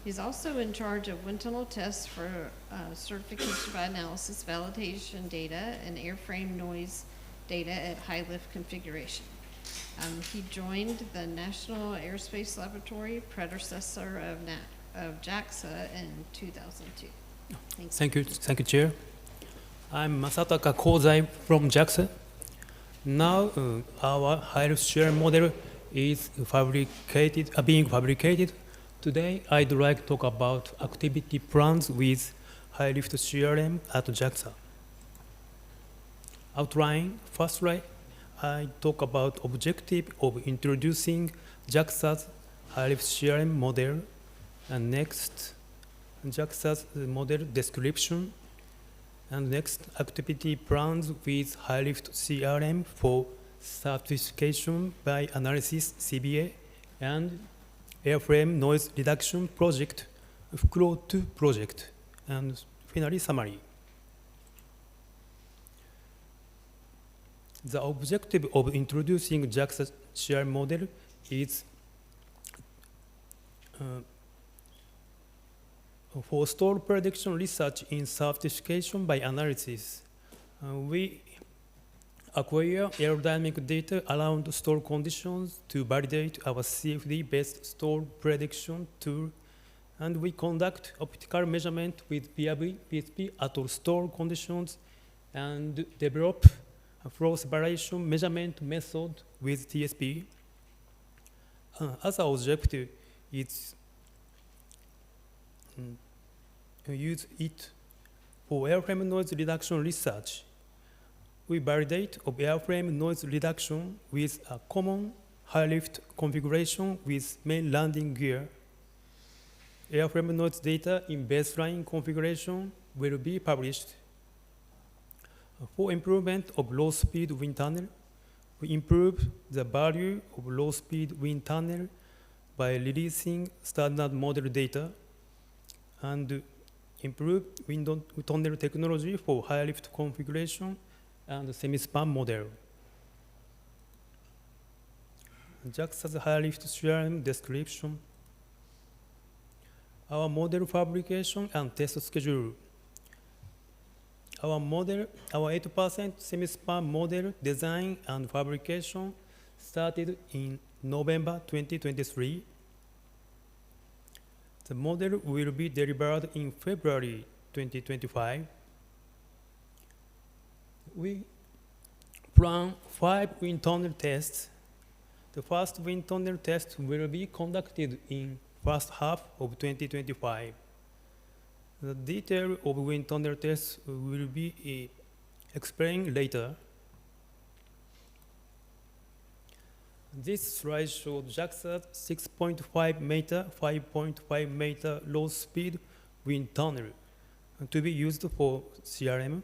He's also in charge of wind tunnel tests for certification by analysis, validation data, and airframe noise data at high lift configuration. He joined the National Aerospace Laboratory, predecessor of JAXA, in 2002. Thanks. Thank you, Chair. I'm Masataka Kohzai from JAXA. Now our high-level CRM model is being fabricated. Today I'd like to talk about activity plans with high-lift CRM at JAXA. Outline, firstly, I talk about objective of introducing JAXA's high-lift CRM model, and next, JAXA's model description, and next, activity plans with high-lift CRM for certification by analysis CBA, and airframe noise reduction project, Flow 2 project, and finally summary. The objective of introducing JAXA CRM model is for stall prediction research in certification by analysis. We acquire aerodynamic data around stall conditions to validate our CFD-based stall prediction tool And we conduct optical measurement with PSP at store conditions and develop a flow separation measurement method with TSP. Other objective is use it for airframe noise reduction research. We validate of airframe noise reduction with a common high-lift configuration with main landing gear. Airframe noise data in baseline configuration will be published. For improvement of low-speed wind tunnel, we improve the value of low-speed wind tunnel by releasing standard model data and improve wind tunnel technology for high-lift configuration and semi-span model. JAXA's high-lift CRM description. Our model fabrication and test schedule. Our 8% semi-span model design and fabrication started in November 2023. The model will be delivered in February 2025. We plan 5 wind tunnel tests. The first wind tunnel test will be conducted in first half of 2025. The detail of wind tunnel tests will be explained later. This slide shows JAXA's 6.5 meter, 5.5 meter low speed wind tunnel to be used for CRM.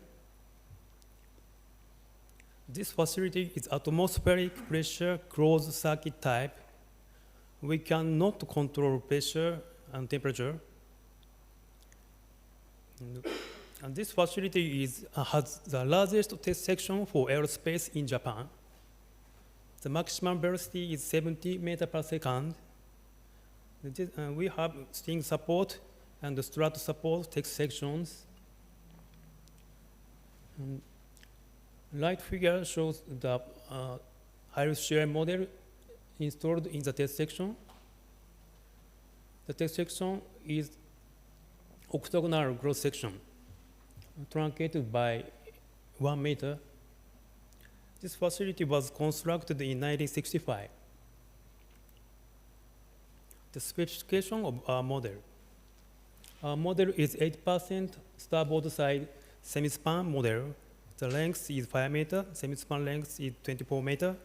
This facility is atmospheric pressure closed circuit type. We cannot control pressure and temperature. And this facility has the largest test section for aerospace in Japan. The maximum velocity is 70 meters per second. We have sting support and strut support test sections. Right figure shows the high-risk shear model installed in the test section. The test section is octagonal cross section, truncated by 1 meter. This facility was constructed in 1965. The specification of our model. Our model is 8% starboard side semi-span model. The length is 5 meters, semi-span length is 24 meters.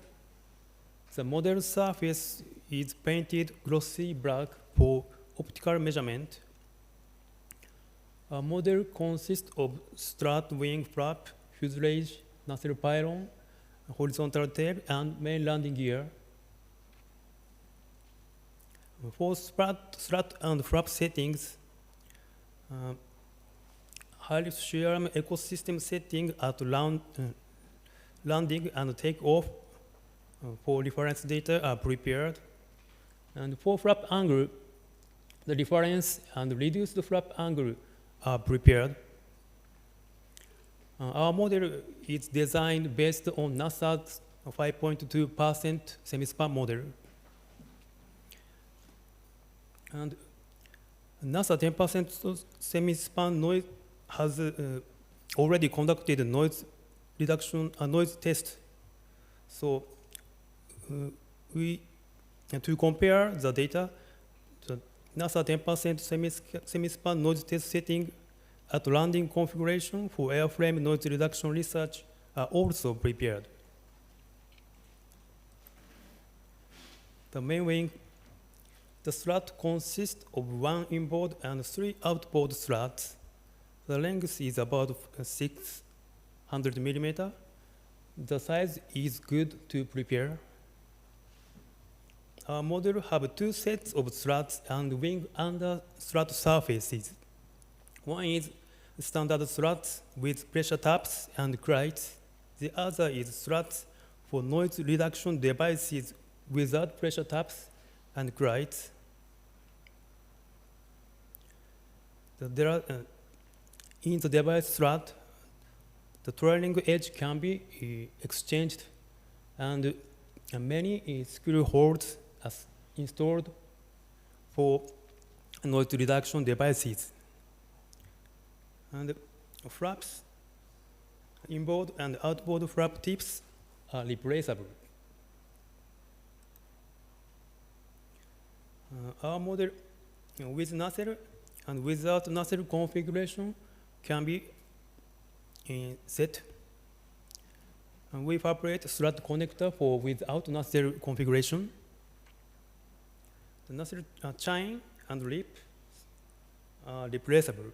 The model surface is painted glossy black for optical measurement. Our model consists of strut wing flap, fuselage, nacelle pylon, horizontal tail, and main landing gear. For strut and flap settings, high-lift CRM ecosystem setting at landing and takeoff for reference data are prepared. And for flap angle, the reference and reduced flap angle are prepared. Our model is designed based on NASA's 5.2% semi-span model. And NASA 10% semi-span noise has already conducted a noise reduction, noise test. So to compare the data, the NASA 10% semi-span noise test setting at landing configuration for airframe noise reduction research are also prepared. The main wing, the strut consists of 1 inboard and 3 outboard struts. The length is about 600 millimeters. The size is good to prepare. Our model have 2 sets of struts and wing under strut surfaces. One is standard struts with pressure taps and crates. The other is struts for noise reduction devices without pressure taps and crates. In the device strut, the trailing edge can be exchanged, and many screw holes are installed for noise reduction devices. And flaps, inboard and outboard flap tips are replaceable. Our model with nacelle and without nacelle configuration can be set. And we fabricate strut connector for without nacelle configuration. The nacelle chain and lip are replaceable.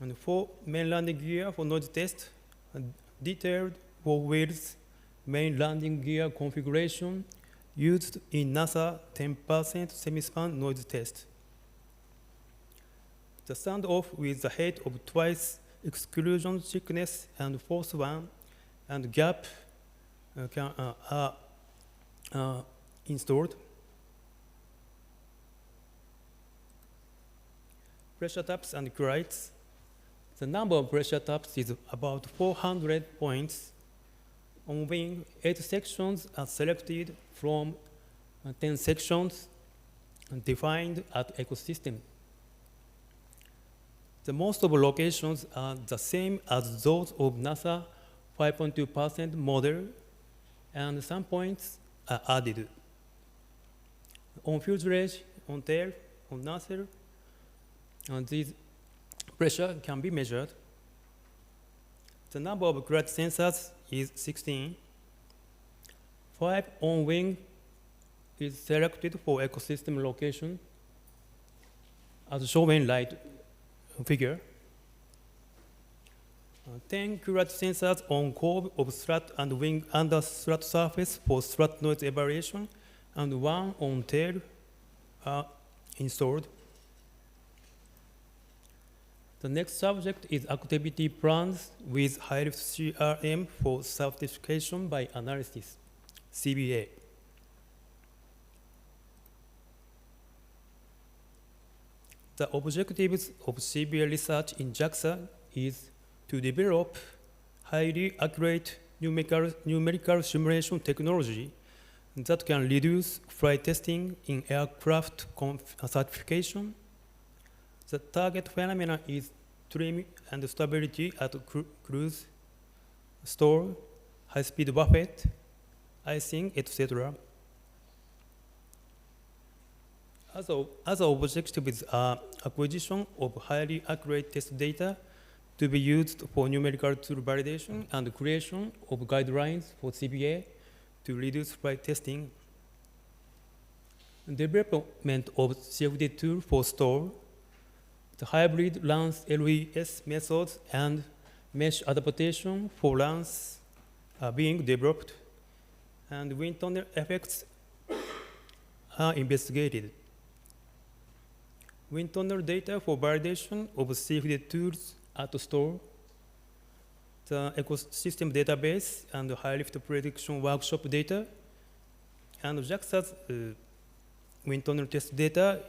And for main landing gear for noise test, detailed for wheels main landing gear configuration used in NASA 10% semi-span noise test. The standoff with the height of twice exclusion thickness and force one and gap are installed. Pressure taps and crites. The number of pressure taps is about 400 points. On wing, 8 sections are selected from 10 sections defined at ecosystem. The most of locations are the same as those of NASA 5.2% model, and some points are added. On fuselage, on tail, on nacelle, and these pressure can be measured. The number of crate sensors is 16. 5 on wing is selected for ecosystem location, as shown in light figure. 10 crate sensors on curve of strut and wing under strut surface for strut noise evaluation, and 1 on tail are installed. The next subject is activity plans with high-lift CRM for certification by analysis, CBA. The objectives of CBA research in JAXA is to develop highly accurate numerical simulation technology that can reduce flight testing in aircraft certification. The target phenomena is trim and stability at cruise, stall, high-speed buffet, icing, etc. Other objectives are acquisition of highly accurate test data to be used for numerical tool validation and creation of guidelines for CBA to reduce flight testing. Development of CFD tool for stall, the hybrid lance LES methods and mesh adaptation for lance are being developed, and wind tunnel effects are investigated. Wind tunnel data for validation of CFD tools at stall, the ecosystem database and high-lift prediction workshop data, and JAXA's wind tunnel test data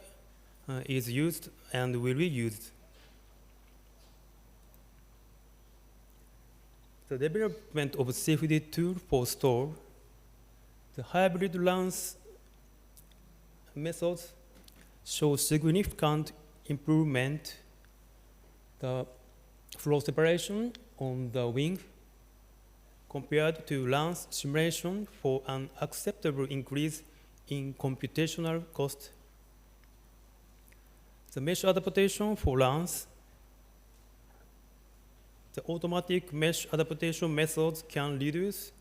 is used and will be used. The development of CFD tool for stall, the hybrid lance methods show significant improvement. The flow separation on the wing compared to lance simulation for an acceptable increase in computational cost. The mesh adaptation for lance, the automatic mesh adaptation methods can reduce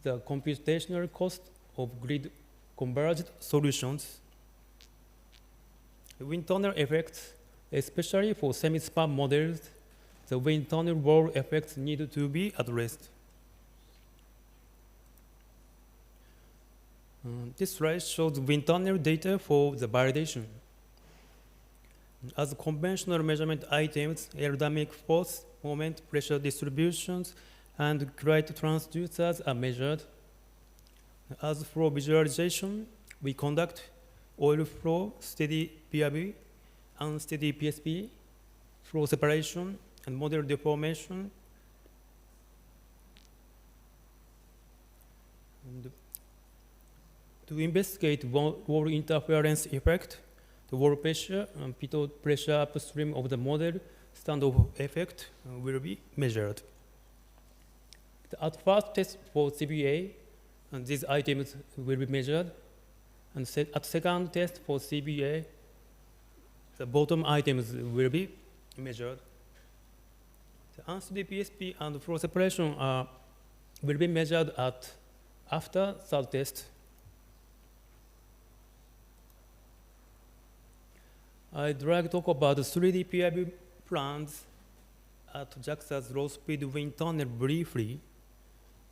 the computational cost of grid converged solutions. The wind tunnel effects, especially for semi-span models, the wind tunnel wall effects need to be addressed. This slide shows wind tunnel data for the validation. As conventional measurement items, aerodynamic force, moment, pressure distributions, and crate transducers are measured. As flow visualization, we conduct oil flow, steady PRV, unsteady PSP, flow separation, and model deformation. And to investigate wall interference effect, the wall pressure and pitot pressure upstream of the model standoff effect will be measured. At first test for CBA, and these items will be measured. And at second test for CBA, the bottom items will be measured. The unsteady PSP and flow separation will be measured after third test. I'd like to talk about the 3D PIV plans at JAXA's low-speed wind tunnel briefly.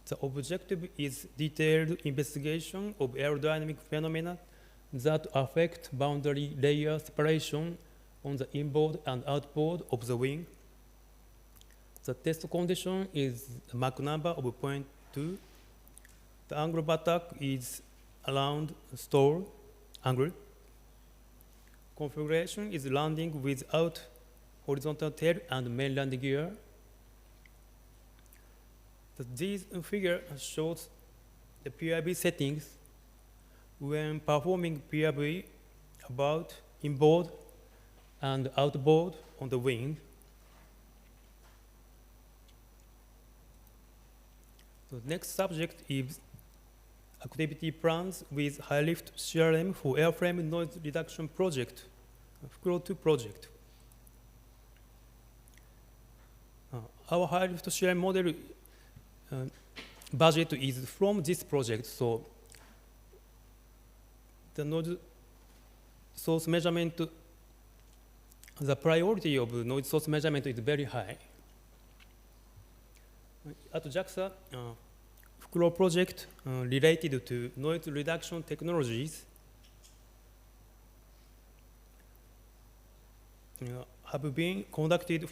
The objective is detailed investigation of aerodynamic phenomena that affect boundary layer separation on the inboard and outboard of the wing. The test condition is a Mach number of 0.2. The angle of attack is around stall angle. Configuration is landing without horizontal tail and main landing gear. This figure shows the PIV settings when performing PIV about inboard and outboard on the wing. The next subject is activity plans with high lift CRM for airframe noise reduction project, Flow 2 project. Our high lift CRM model budget is from this project, so the noise source measurement, the priority of noise source measurement is very high. At JAXA, Flow project related to noise reduction technologies have been conducted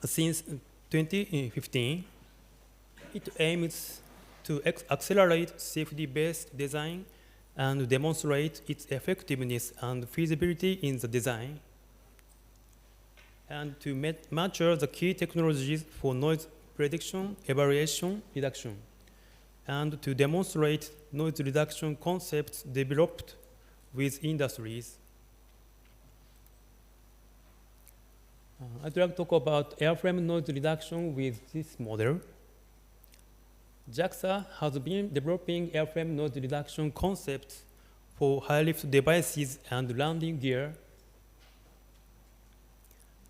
since 2015. It aims to accelerate safety-based design and demonstrate its effectiveness and feasibility in the design, and to mature the key technologies for noise prediction, evaluation, reduction, and to demonstrate noise reduction concepts developed with industries. I'd like to talk about airframe noise reduction with this model. JAXA has been developing airframe noise reduction concepts for high-lift devices and landing gear.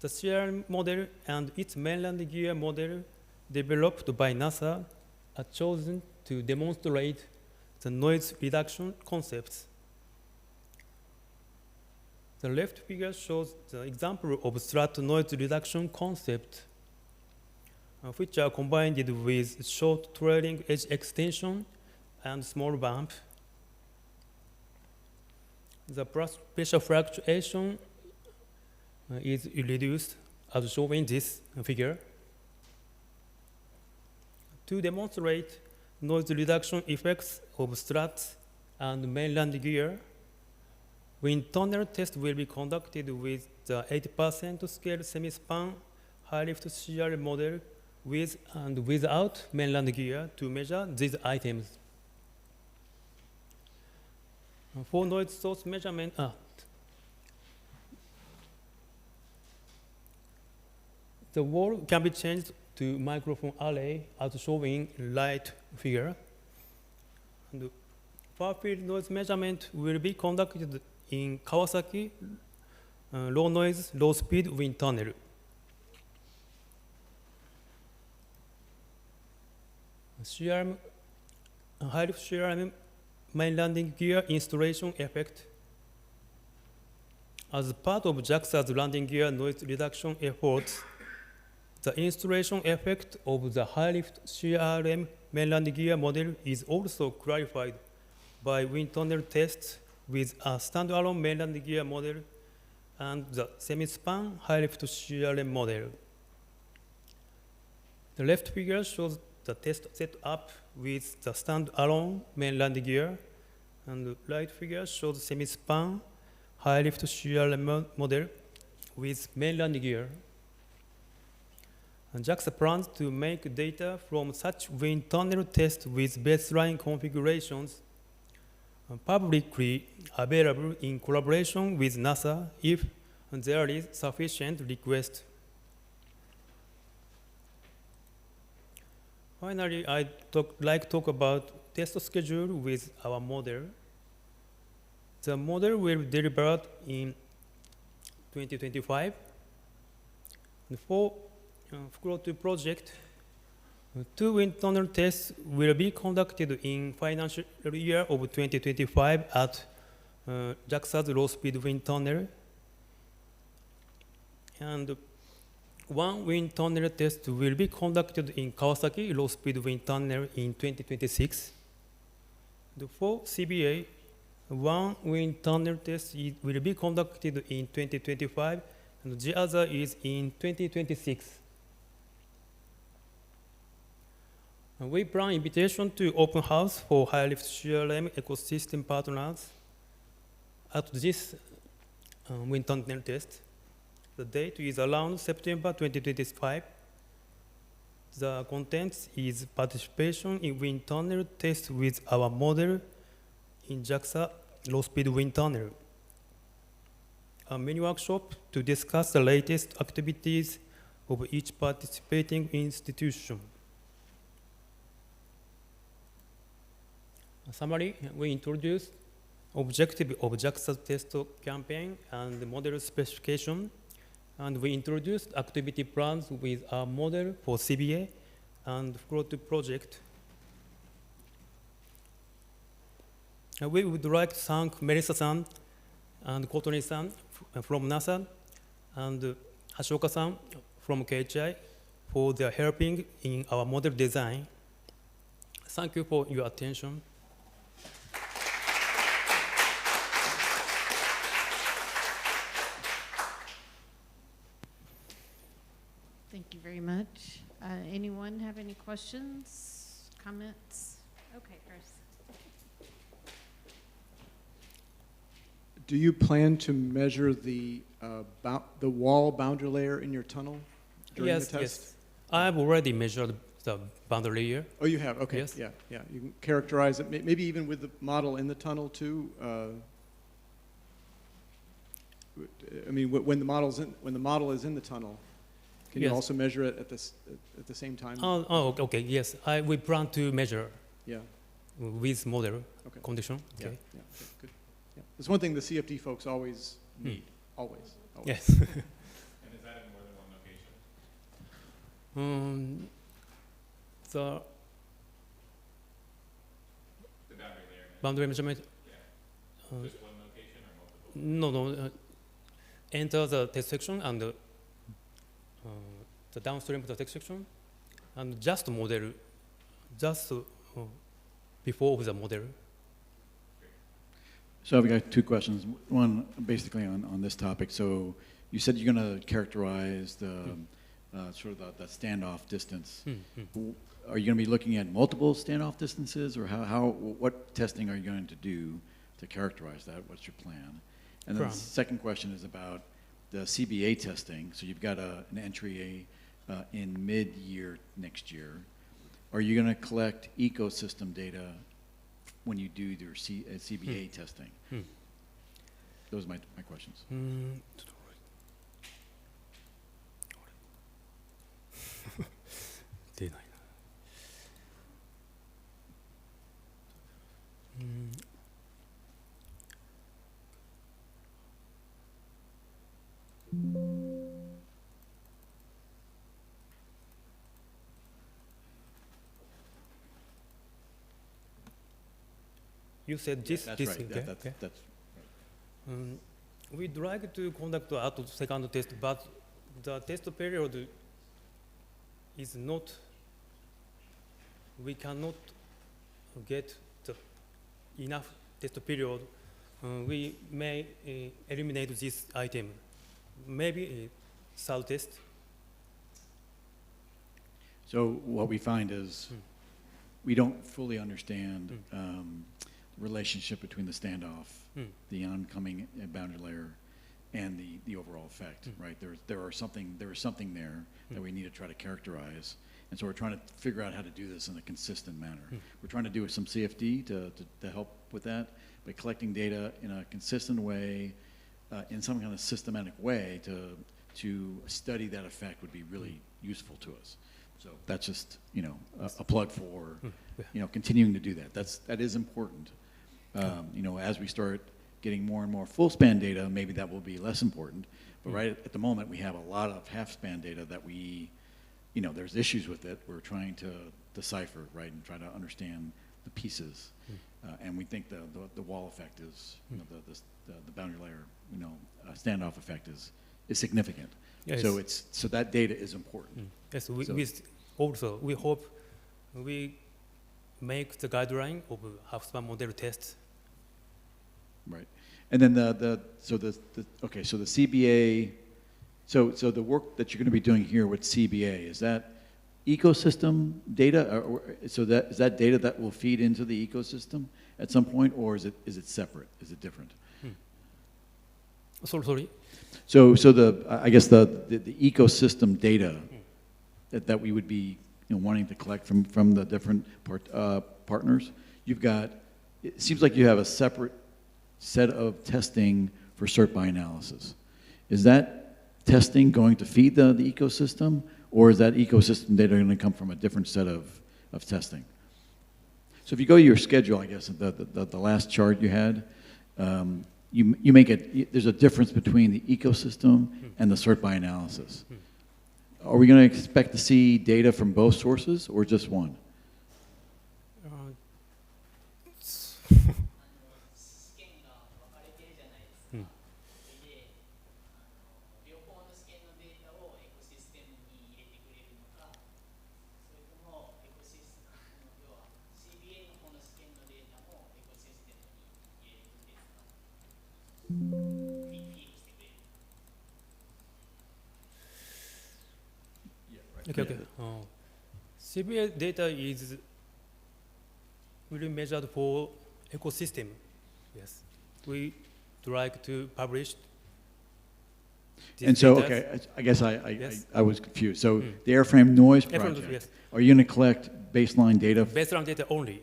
The CRM model and its main landing gear model developed by NASA are chosen to demonstrate the noise reduction concepts. The left figure shows the example of strut noise reduction concept, which are combined with short trailing edge extension and small bump. The pressure fluctuation is reduced as shown in this figure. To demonstrate noise reduction effects of struts and main landing gear, wind tunnel test will be conducted with the 80% scale semi-span high-lift CR model with and without main landing gear to measure these items. For noise source measurement, the wall can be changed to microphone array as shown in right figure. And far field noise measurement will be conducted in Kawasaki low noise, low speed wind tunnel. CRM, high-lift CRM main landing gear installation effect. As part of JAXA's landing gear noise reduction efforts, the installation effect of the high-lift CRM main landing gear model is also clarified by wind tunnel tests with a standalone main landing gear model and the semi-span high-lift CRM model. The left figure shows the test setup with the standalone main landing gear, and the right figure shows semi-span high-lift CRM model with main landing gear. And JAXA plans to make data from such wind tunnel tests with baseline configurations publicly available in collaboration with NASA if there is sufficient request. Finally, I'd like to talk about test schedule with our model. The model will be delivered in 2025. For Flow 2 project, 2 wind tunnel tests will be conducted in financial year of 2025 at JAXA's low-speed wind tunnel. And 1 wind tunnel test will be conducted in Kawasaki low-speed wind tunnel in 2026. For CBA, 1 wind tunnel test will be conducted in 2025, and the other is in 2026. We plan invitation to open house for high-lift CRM ecosystem partners at this wind tunnel test. The date is around September 2025. The content is participation in wind tunnel test with our model in JAXA low-speed wind tunnel. A mini workshop to discuss the latest activities of each participating institution. A summary, we introduced objective of JAXA test campaign and model specification, and we introduced activity plans with our model for CBA and Flow 2 project. We would like to thank Melissa-san and Kotoni-san from NASA and Hashioka-san from KHI for their helping in our model design. Thank you for your attention. Thank you very much. Anyone have any questions, comments? Okay, Chris. Do you plan to measure the wall boundary layer in your tunnel during the test? Yes. I've already measured the boundary layer. Oh, you have? Okay. Yes. Yeah, yeah. You can characterize it, maybe even with the model in the tunnel too. I mean, when the model is in the tunnel, can you Yes. also measure it at the same time? Oh, okay. Yes, we plan to measure Yeah. with model Okay. condition. Yeah. Okay. Yeah. Okay, good. Yeah. It's one thing the CFD folks always need. Always. Yes. And is that in more than one location? The The boundary layer? boundary measurement. Yeah. Just one location or multiple? No. Enter the test section and the downstream of the test section, and just model, just before of the model. So I've got two questions. One, basically on this topic. So you said you're going to characterize the sort of the standoff distance. Are you going to be looking at multiple standoff distances, or what testing are you going to do to characterize that? What's your plan? And then the second question is about the CBA testing. So you've got an entry in mid-year next year. Are you going to collect ecosystem data when you do your CBA testing? Those are my questions. You said this. That's this right. okay? That's We'd like to conduct a second test, but the test period is not. We cannot get enough test period. We may eliminate this item. Maybe a third test. So what we find is we don't fully understand the relationship between the standoff, the oncoming boundary layer, and the overall effect. Right? There is something there that we need to try to characterize, And so we're trying to figure out how to do this in a consistent manner. We're trying to do some CFD to help with that, by collecting data in a consistent way, in some kind of systematic way to study that effect would be really useful to us. So that's just, you know, a plug for, you know, continuing to do that. That is important. You know, as we start getting more and more full span data, maybe that will be less important. But right at the moment, we have a lot of half span data that we, you know, there's issues with it. We're trying to decipher, right, and try to understand the pieces. And we think the wall effect is, you know, the boundary layer, you know, standoff effect is significant. Yes. So that data is important. Yes, we hope we make the guideline of half-span model test. Right. And then so the CBA, so the work that you're going to be doing here with CBA, is that ecosystem data, is that data that will feed into the ecosystem at some point, or is it separate? Is it different? Sorry. So I guess the ecosystem data that we would be, you know, wanting to collect from the different partners, it seems like you have a separate set of testing for cert by analysis. Is that testing going to feed the ecosystem, or is that ecosystem data going to come from a different set of testing? So if you go to your schedule, I guess, the last chart you had, you make it, there's a difference between the ecosystem and the cert by analysis. Are we going to expect to see data from both sources or just one? Okay. CBA data is really measured for ecosystem. Yes, we like to publish. And so, data. okay, I guess Yes. I was confused. So the airframe noise Airframe, project, yes. are you going to collect baseline data? Baseline data only.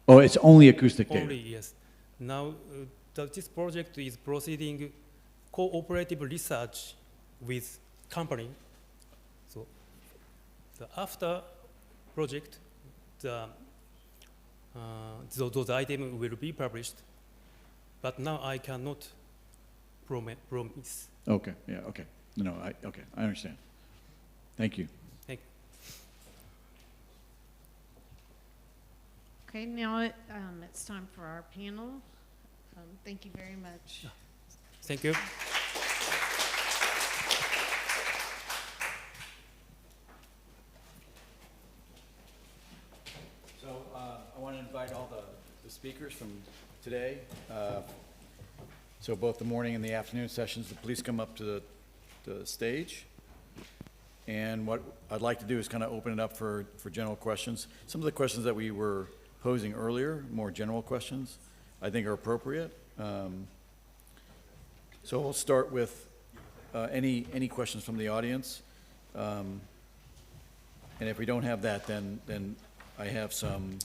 Oh, it's only acoustic data. Only, yes. Now, this project is proceeding cooperative research with company. So, after project, those items will be published. But now I cannot promise. Okay, yeah, okay. No, okay, I understand. Thank you. Thank you. Okay, now it's time for our panel. Thank you very much. Thank you. So I want to invite all the speakers from today. So both the morning and the afternoon sessions, to please come up to the stage. And what I'd like to do is kind of open it up for general questions. Some of the questions that we were posing earlier, more general questions, I think are appropriate. So we'll start with any questions from the audience. And if we don't have that, then I have some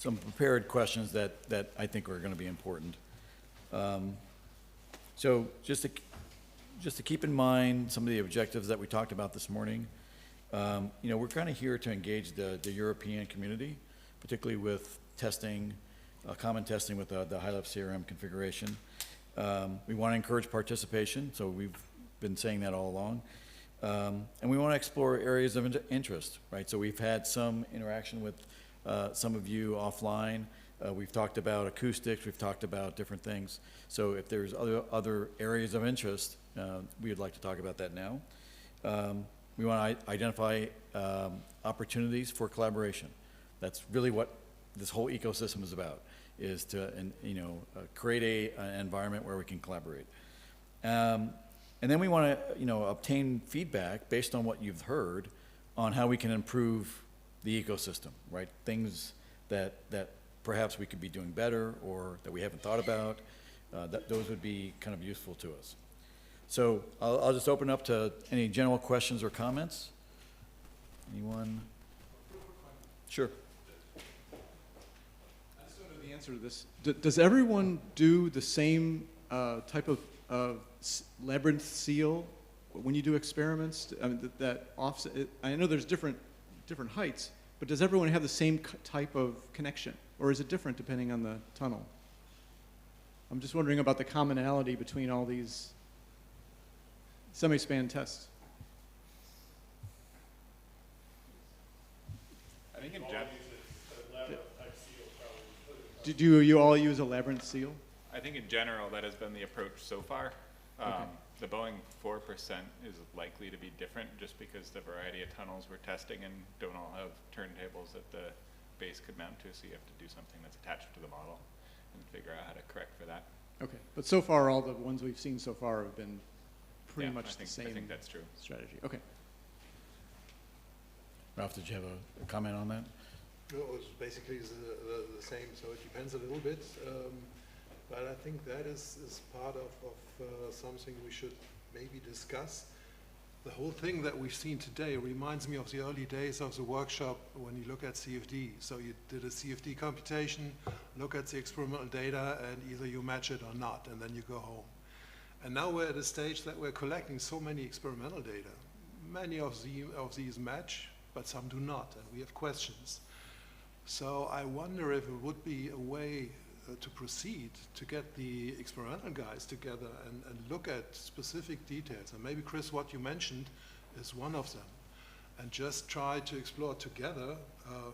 prepared questions that I think are going to be important. So just to keep in mind some of the objectives that we talked about this morning, you know, we're kind of here to engage the European community, particularly with testing, common testing with the high-level CRM configuration. We want to encourage participation, so we've been saying that all along. And we want to explore areas of interest, right? So we've had some interaction with some of you offline. We've talked about acoustics, we've talked about different things. So if there's other areas of interest, we would like to talk about that now. We want to identify opportunities for collaboration. That's really what this whole ecosystem is about, is to create an environment where we can collaborate. And then we want to obtain feedback based on what you've heard on how we can improve the ecosystem, right? Things that perhaps we could be doing better or that we haven't thought about. Those would be kind of useful to us. So I'll just open up to any general questions or comments. Anyone? Sure. I just don't know the answer to this. Does everyone do the same type of labyrinth seal when you do experiments? I mean, that offset. I know there's different heights, but does everyone have the same type of connection, or is it different depending on the tunnel? I'm just wondering about the commonality between all these semi-span tests. I think in All general. use a labyrinth type seal probably. Do you all use a labyrinth seal? I think in general that has been the approach so far. Okay. The Boeing 4% is likely to be different just because the variety of tunnels we're testing and don't all have turntables that the base could mount to, so you have to do something that's attached to the model and figure out how to correct for that. Okay, but so far all the ones we've seen so far have been pretty Yeah, much the same I think that's true. strategy. Okay. Ralph, did you have a comment on that? No, it's basically the same, so it depends a little bit. But I think that is part of something we should maybe discuss. The whole thing that we've seen today reminds me of the early days of the workshop when you look at CFD. So you did a CFD computation, look at the experimental data, and either you match it or not, and then you go home. And now we're at a stage that we're collecting so many experimental data. Many of these match, but some do not, and we have questions. So I wonder if it would be a way to proceed to get the experimental guys together and look at specific details. And maybe, Chris, what you mentioned is one of them. And just try to explore together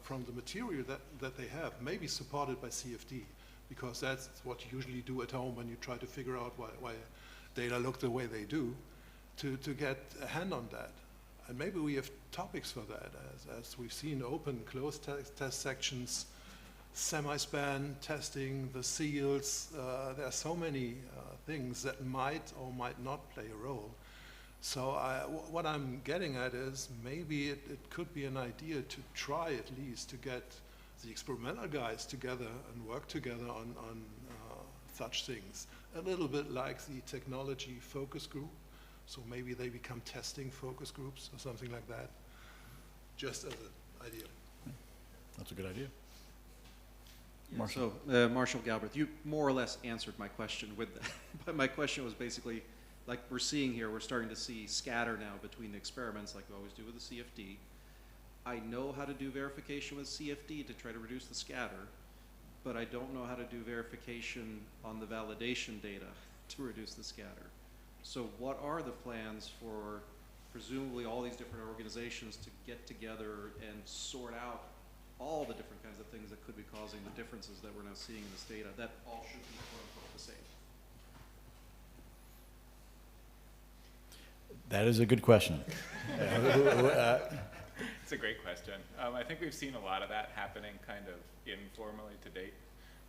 from the material that they have, maybe supported by CFD, because that's what you usually do at home when you try to figure out why data look the way they do, to get a hand on that. And maybe we have topics for that, as we've seen open, closed test sections, semi-span testing, the seals. There are so many things that might or might not play a role. So what I'm getting at is maybe it could be an idea to try at least to get the experimental guys together and work together on such things. A little bit like the technology focus group. So maybe they become testing focus groups or something like that. Just as an idea. That's a good idea. Marshall. So, Marshall Galbraith, you more or less answered my question with that. But my question was basically, like we're seeing here, we're starting to see scatter now between the experiments like we always do with the CFD. I know how to do verification with CFD to try to reduce the scatter, but I don't know how to do verification on the validation data to reduce the scatter. So what are the plans for presumably all these different organizations to get together and sort out all the different kinds of things that could be causing the differences that we're now seeing in this data that all should be quote unquote the same? That is a good question. It's a great question. I think we've seen a lot of that happening kind of informally to date,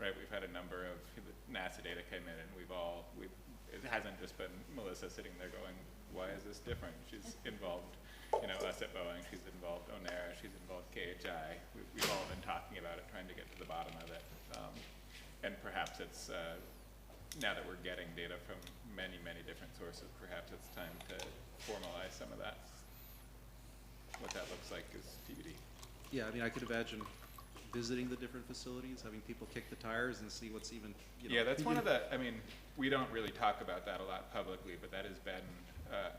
right? We've had a number of NASA data came in, and it hasn't just been Melissa sitting there going, why is this different? She's involved, us at Boeing, she's involved ONERA, she's involved KHI. We've all been talking about it, trying to get to the bottom of it. And perhaps it's, now that we're getting data from many, many different sources, perhaps it's time to formalize some of that. What that looks like is TBD. Yeah, I mean, I could imagine visiting the different facilities, having people kick the tires and see what's even, Yeah, that's one of the, we don't really talk about that a lot publicly, but that has been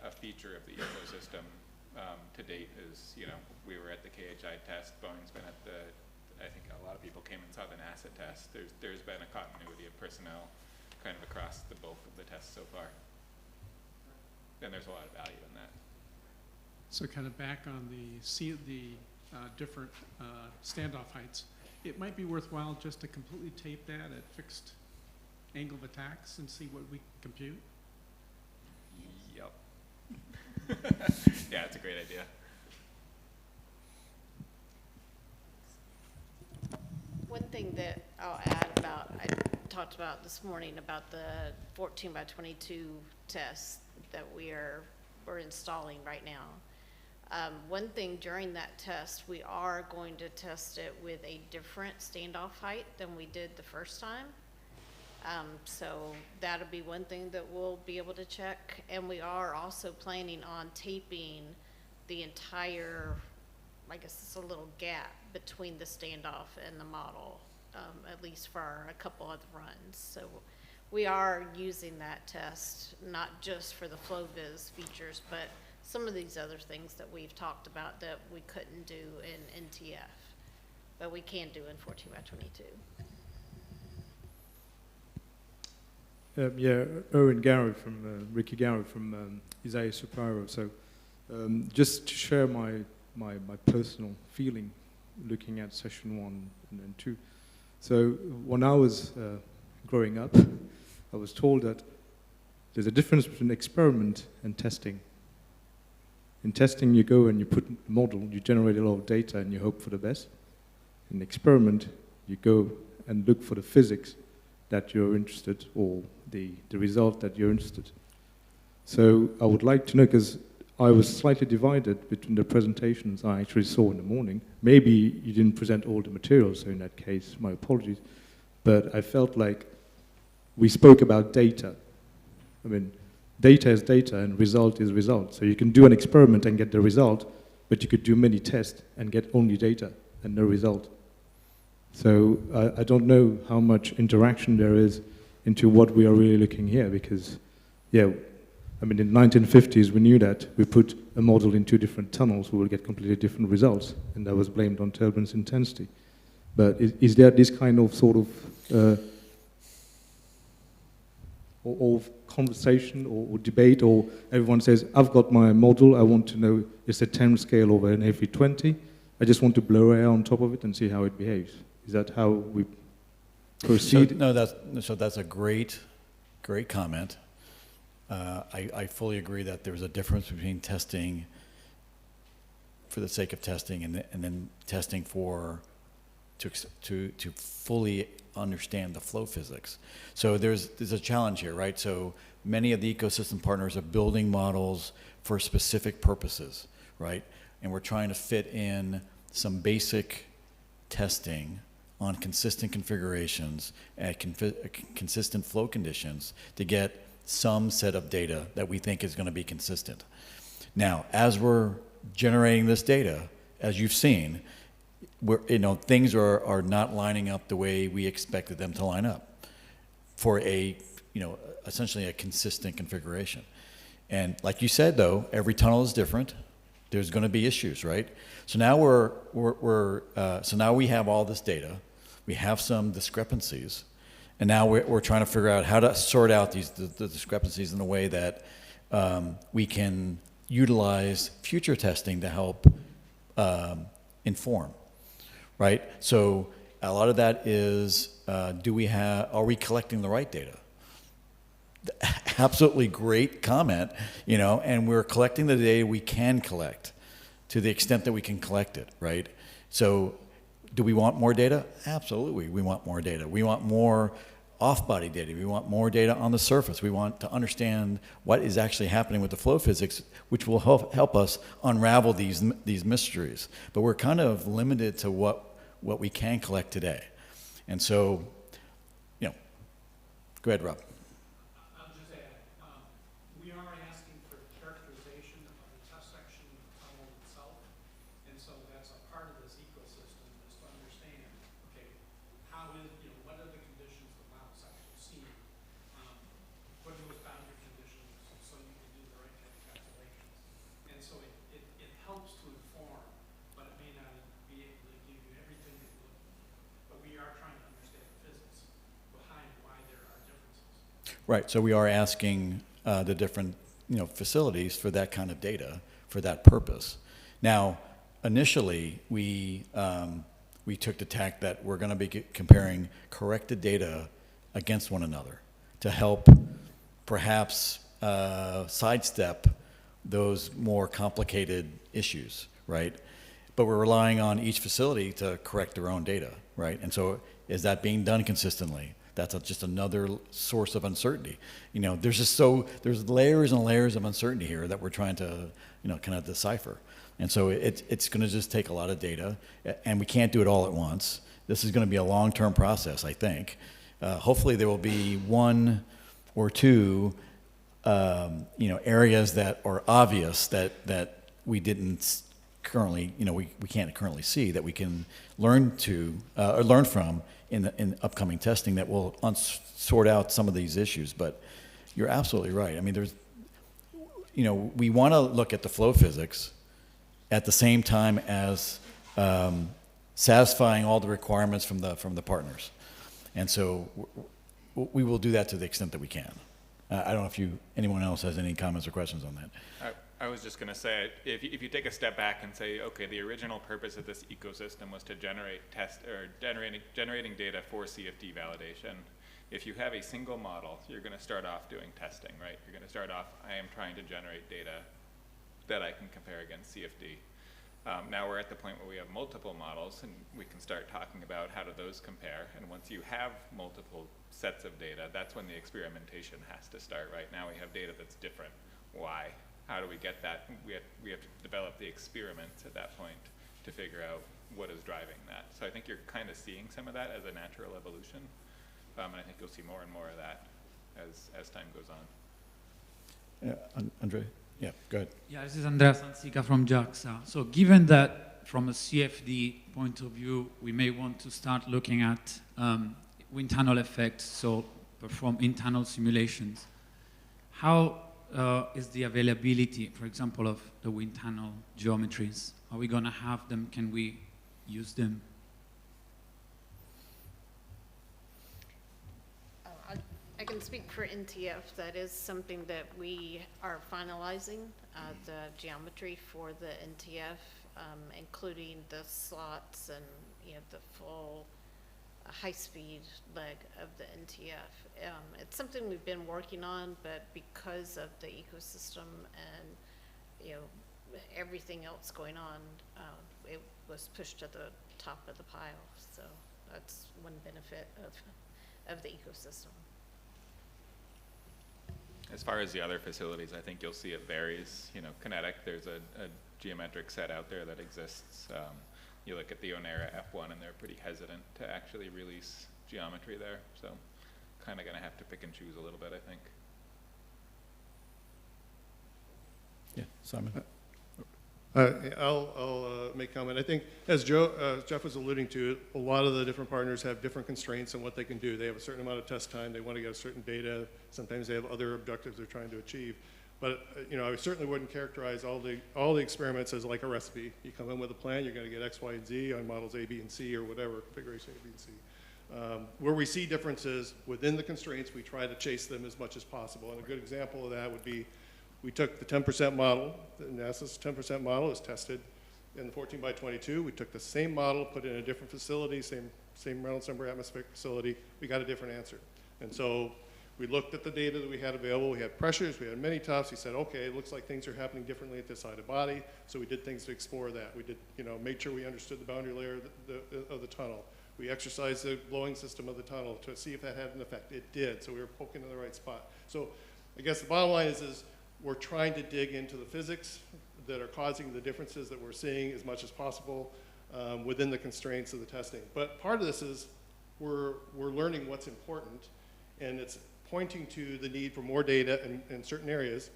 a feature of the ecosystem to date is, we were at the KHI test, Boeing's been at I think a lot of people came and saw the NASA test. There's been a continuity of personnel kind of across the bulk of the tests so far. And there's a lot of value in that. So kind of back on the different standoff heights, it might be worthwhile just to completely tape that at fixed angle of attacks and see what we compute. Yep. Yeah, it's a great idea. One thing that I'll add about, I talked about this morning about the 14 by 22 test that we're installing right now. One thing during that test, we are going to test it with a different standoff height than we did the first time. So that'll be one thing that we'll be able to check. And we are also planning on taping the entire I guess it's a little gap between the standoff and the model, at least for a couple of the runs. So we are using that test, not just for the FlowViz features, but some of these other things that we've talked about that we couldn't do in NTF, but we can do in 14x22. Yeah, Ricky Garrow from Isaiah Supiro. So just to share my personal feeling looking at session 1 and 2. So when I was growing up, I was told that there's a difference between experiment and testing. In testing, you go and you put a model, you generate a lot of data and you hope for the best. In experiment, you go and look for the physics that you're interested, or the result that you're interested. So I would like to know, because I was slightly divided between the presentations I actually saw in the morning. Maybe you didn't present all the materials, so in that case, my apologies. But I felt like we spoke about data. I mean, data is data and result is result. So you can do an experiment and get the result, but you could do many tests and get only data and no result. So I don't know how much interaction there is into what we are really looking here, because, yeah, I mean, in the 1950s, we knew that we put a model in 2 different tunnels, we will get completely different results, and that was blamed on turbulence intensity. But is there this kind of sort of conversation or debate, or everyone says, I've got my model, I want to know, it's a 10 scale over an every 20, I just want to blow air on top of it and see how it behaves. Is that how we proceed? So that's a great comment. I fully agree that there's a difference between testing for the sake of testing and then testing to fully understand the flow physics. So there's a challenge here, right? So many of the ecosystem partners are building models for specific purposes, right? And we're trying to fit in some basic testing on consistent configurations at consistent flow conditions to get some set of data that we think is going to be consistent. Now, as we're generating this data, as you've seen, things are not lining up the way we expected them to line up for essentially a consistent configuration. And like you said, though, every tunnel is different. There's going to be issues, right? So now so now we have all this data. We have some discrepancies, and now we're trying to figure out how to sort out the discrepancies in a way that we can utilize future testing to help inform, right? So a lot of that is, are we collecting the right data? Absolutely great comment, and we're collecting the data we can collect to the extent that we can collect it, right? So do we want more data? Absolutely, we want more data. We want more off-body data. We want more data on the surface. We want to understand what is actually happening with the flow physics, which will help us unravel these mysteries. But we're kind of limited to what we can collect today. And so, go ahead, Rob. I'll just add, we are asking for characterization of the test section of the tunnel itself, and so that's a part of this ecosystem, is to understand, okay, what are the conditions the model's actually seeing? What are those boundary conditions so you can do the right kind of calculations? And so it helps to inform, but it may not be able to give you everything that you're looking for. But we are trying to understand the physics behind why there are differences. Right, so we are asking the different facilities for that kind of data for that purpose. Now, initially, we took the tack that we're going to be comparing corrected data against one another to help perhaps sidestep those more complicated issues, right? But we're relying on each facility to correct their own data, right? And so is that being done consistently? That's just another source of uncertainty. There's layers and layers of uncertainty here that we're trying to, kind of decipher. And so it's going to just take a lot of data, and we can't do it all at once. This is going to be a long-term process, I think. Hopefully there will be one or two, areas that are obvious that we didn't currently, we can't currently see that we can learn to, or learn from in upcoming testing that will sort out some of these issues. But you're absolutely right. I mean, we want to look at the flow physics at the same time as satisfying all the requirements from the partners. And so we will do that to the extent that we can. I don't know if anyone else has any comments or questions on that. I was just going to say, if you take a step back and say, okay, the original purpose of this ecosystem was to generating data for CFD validation. If you have a single model, you're going to start off doing testing, right? You're going to start off, I am trying to generate data that I can compare against CFD. Now we're at the point where we have multiple models, and we can start talking about how do those compare. And once you have multiple sets of data, that's when the experimentation has to start, right? Now we have data that's different. Why? How do we get that? We have to develop the experiments at that point to figure out what is driving that. So I think you're kind of seeing some of that as a natural evolution. And I think you'll see more and more of that as time goes on. Andre? Yeah, go ahead. Yeah, this is Andrea Sansica from JAXA. So given that from a CFD point of view, we may want to start looking at wind tunnel effects, so perform internal simulations. How is the availability, for example, of the wind tunnel geometries? Are we going to have them? Can we use them? I can speak for NTF. That is something that we are finalizing, the geometry for the NTF, including the slots and the full high-speed leg of the NTF. It's something we've been working on, but because of the ecosystem and everything else going on, it was pushed to the top of the pile. So that's one benefit of the ecosystem. As far as the other facilities, I think you'll see it varies. Kinetic, there's a geometric set out there that exists. You look at the Onera F1 and they're pretty hesitant to actually release geometry there. So kind of going to have to pick and choose a little bit, I think. Yeah, Simon. I'll make comment. I think, as Jeff was alluding to, a lot of the different partners have different constraints on what they can do. They have a certain amount of test time. They want to get a certain data. Sometimes they have other objectives they're trying to achieve. But I certainly wouldn't characterize all the experiments as like a recipe. You come in with a plan. You're going to get X, Y, and Z on models A, B, and C, or whatever configuration A, B, and C. Where we see differences within the constraints, we try to chase them as much as possible. And a good example of that would be, we took the 10% model, NASA's 10% model is tested in the 14 by 22. We took the same model, put it in a different facility, same Reynolds number atmospheric facility. We got a different answer. And so we looked at the data that we had available. We had pressures, we had many tufts. We said, okay, it looks like things are happening differently at this side of body. So we did things to explore that. We did, made sure we understood the boundary layer of the tunnel. We exercised the blowing system of the tunnel to see if that had an effect. It did, so we were poking in the right spot. So I guess the bottom line is we're trying to dig into the physics that are causing the differences that we're seeing as much as possible within the constraints of the testing. But part of this is we're learning what's important, and it's pointing to the need for more data in certain areas,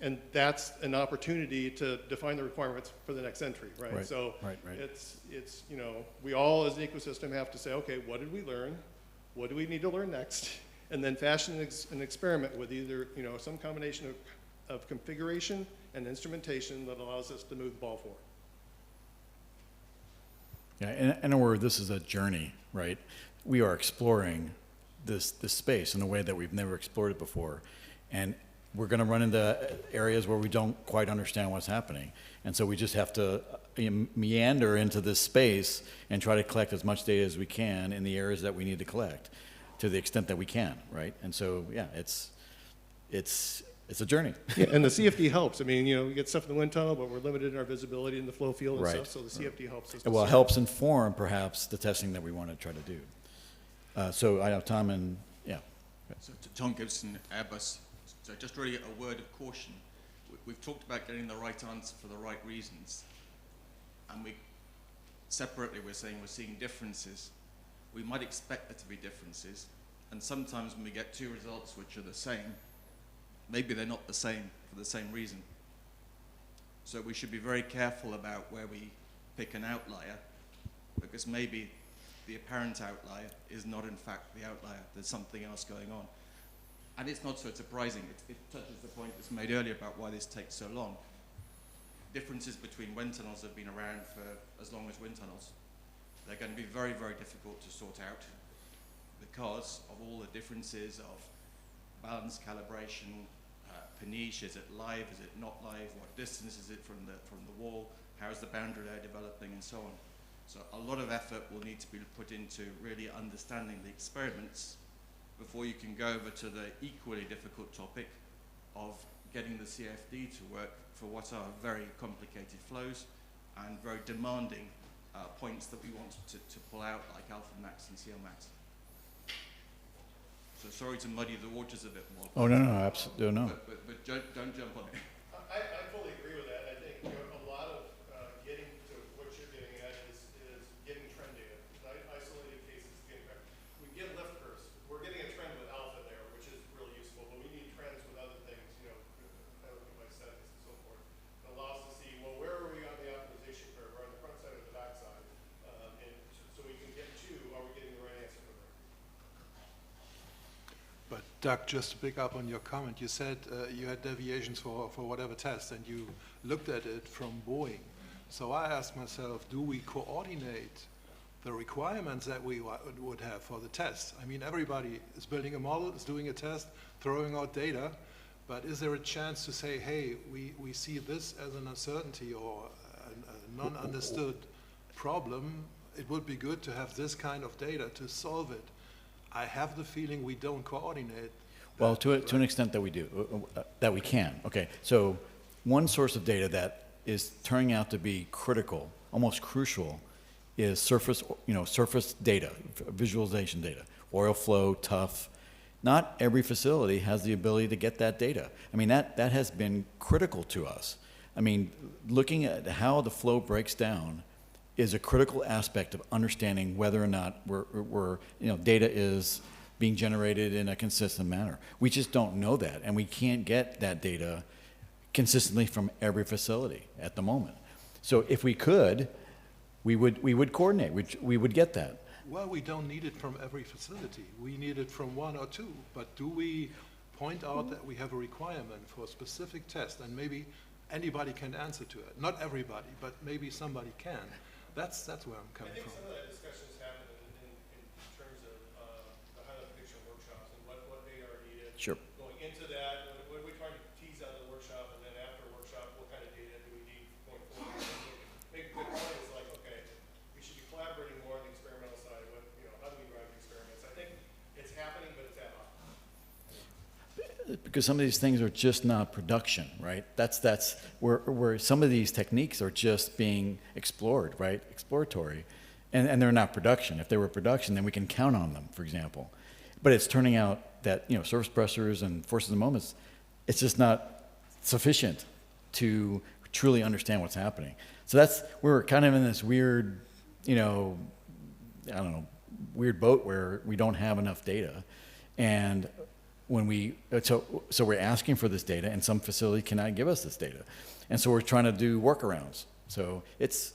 and that's an opportunity to define the requirements for the next entry, right? So it's we all as an ecosystem have to say, okay, what did we learn? What do we need to learn next? And then fashion an experiment with either some combination of configuration and instrumentation that allows us to move the ball forward. Yeah, in a word, this is a journey, right? We are exploring this space in a way that we've never explored it before. And we're going to run into areas where we don't quite understand what's happening. And so we just have to meander into this space and try to collect as much data as we can in the areas that we need to collect to the extent that we can, right? And so, yeah, it's a journey. Yeah, and the CFD helps. I mean, we get stuff in the wind tunnel, but we're limited in our visibility in the flow field and stuff, so the CFD helps us. Well, it helps inform, perhaps, the testing that we want to try to do. So I have Tom and, yeah. So Tom Gibson, Airbus. So just really a word of caution. We've talked about getting the right answer for the right reasons. And separately, we're saying we're seeing differences. We might expect there to be differences. And sometimes when we get two results which are the same, maybe they're not the same for the same reason. So we should be very careful about where we pick an outlier, because maybe the apparent outlier is not in fact the outlier. There's something else going on. And it's not so surprising. It touches the point that's made earlier about why this takes so long. Differences between wind tunnels have been around for as long as wind tunnels. They're going to be very, very difficult to sort out because of all the differences of balance calibration, paniche, is it live, is it not live, what distance is it from the wall, how is the boundary layer developing, and so on. So a lot of effort will need to be put into really understanding the experiments before you can go over to the equally difficult topic of getting the CFD to work for what are very complicated flows and very demanding points that we want to pull out, like alpha max and CL max. So sorry to muddy the waters a bit more. Oh, no, absolutely, no. But don't jump on it. I fully agree with that. I think a lot of getting to what you're getting at is getting trend data. Isolated cases, we get lift curves. We're getting a trend with alpha there, which is really useful, but we need trends with other things, like statistics and so forth. It allows us to see, well, where are we on the optimization curve? We're on the front side or the back side. And so we can get to, are we getting the right answer from there? But Doug, just to pick up on your comment, you said you had deviations for whatever test, and you looked at it from BOEING. So I asked myself, do we coordinate the requirements that we would have for the test? I mean, everybody is building a model, is doing a test, throwing out data, but is there a chance to say, hey, we see this as an uncertainty or a non-understood problem? It would be good to have this kind of data to solve it. I have the feeling we don't coordinate. Well, to an extent that we do, that we can. Okay, so one source of data that is turning out to be critical, almost crucial, is surface data, visualization data, oil flow, tuff. Not every facility has the ability to get that data. I mean, that has been critical to us. I mean, looking at how the flow breaks down is a critical aspect of understanding whether or not data is being generated in a consistent manner. We just don't know that, and we can't get that data consistently from every facility at the moment. So if we could, we would coordinate. We would get that. Well, we don't need it from every facility. We need it from one or two. But do we point out that we have a requirement for a specific test, and maybe anybody can answer to it? Not everybody, but maybe somebody can. That's where I'm coming from. I think some of that discussion has happened in terms of the high-level prediction workshops and what they are needed. Sure. Going into that, what are we trying to tease out of the workshop, and then after a workshop, what kind of data do we need going forward? Make a good point is like, okay, we should be collaborating more on the experimental side. How do we drive the experiments? I think it's happening, but it's ad hoc. Because some of these things are just not production, right? That's where some of these techniques are just being explored, right? Exploratory, and they're not production. If they were production, then we can count on them, for example. But it's turning out that surface pressures and forces and moments, it's just not sufficient to truly understand what's happening. So we're kind of in this weird, weird boat where we don't have enough data, and so we're asking for this data, and some facility cannot give us this data, and so we're trying to do workarounds. So it's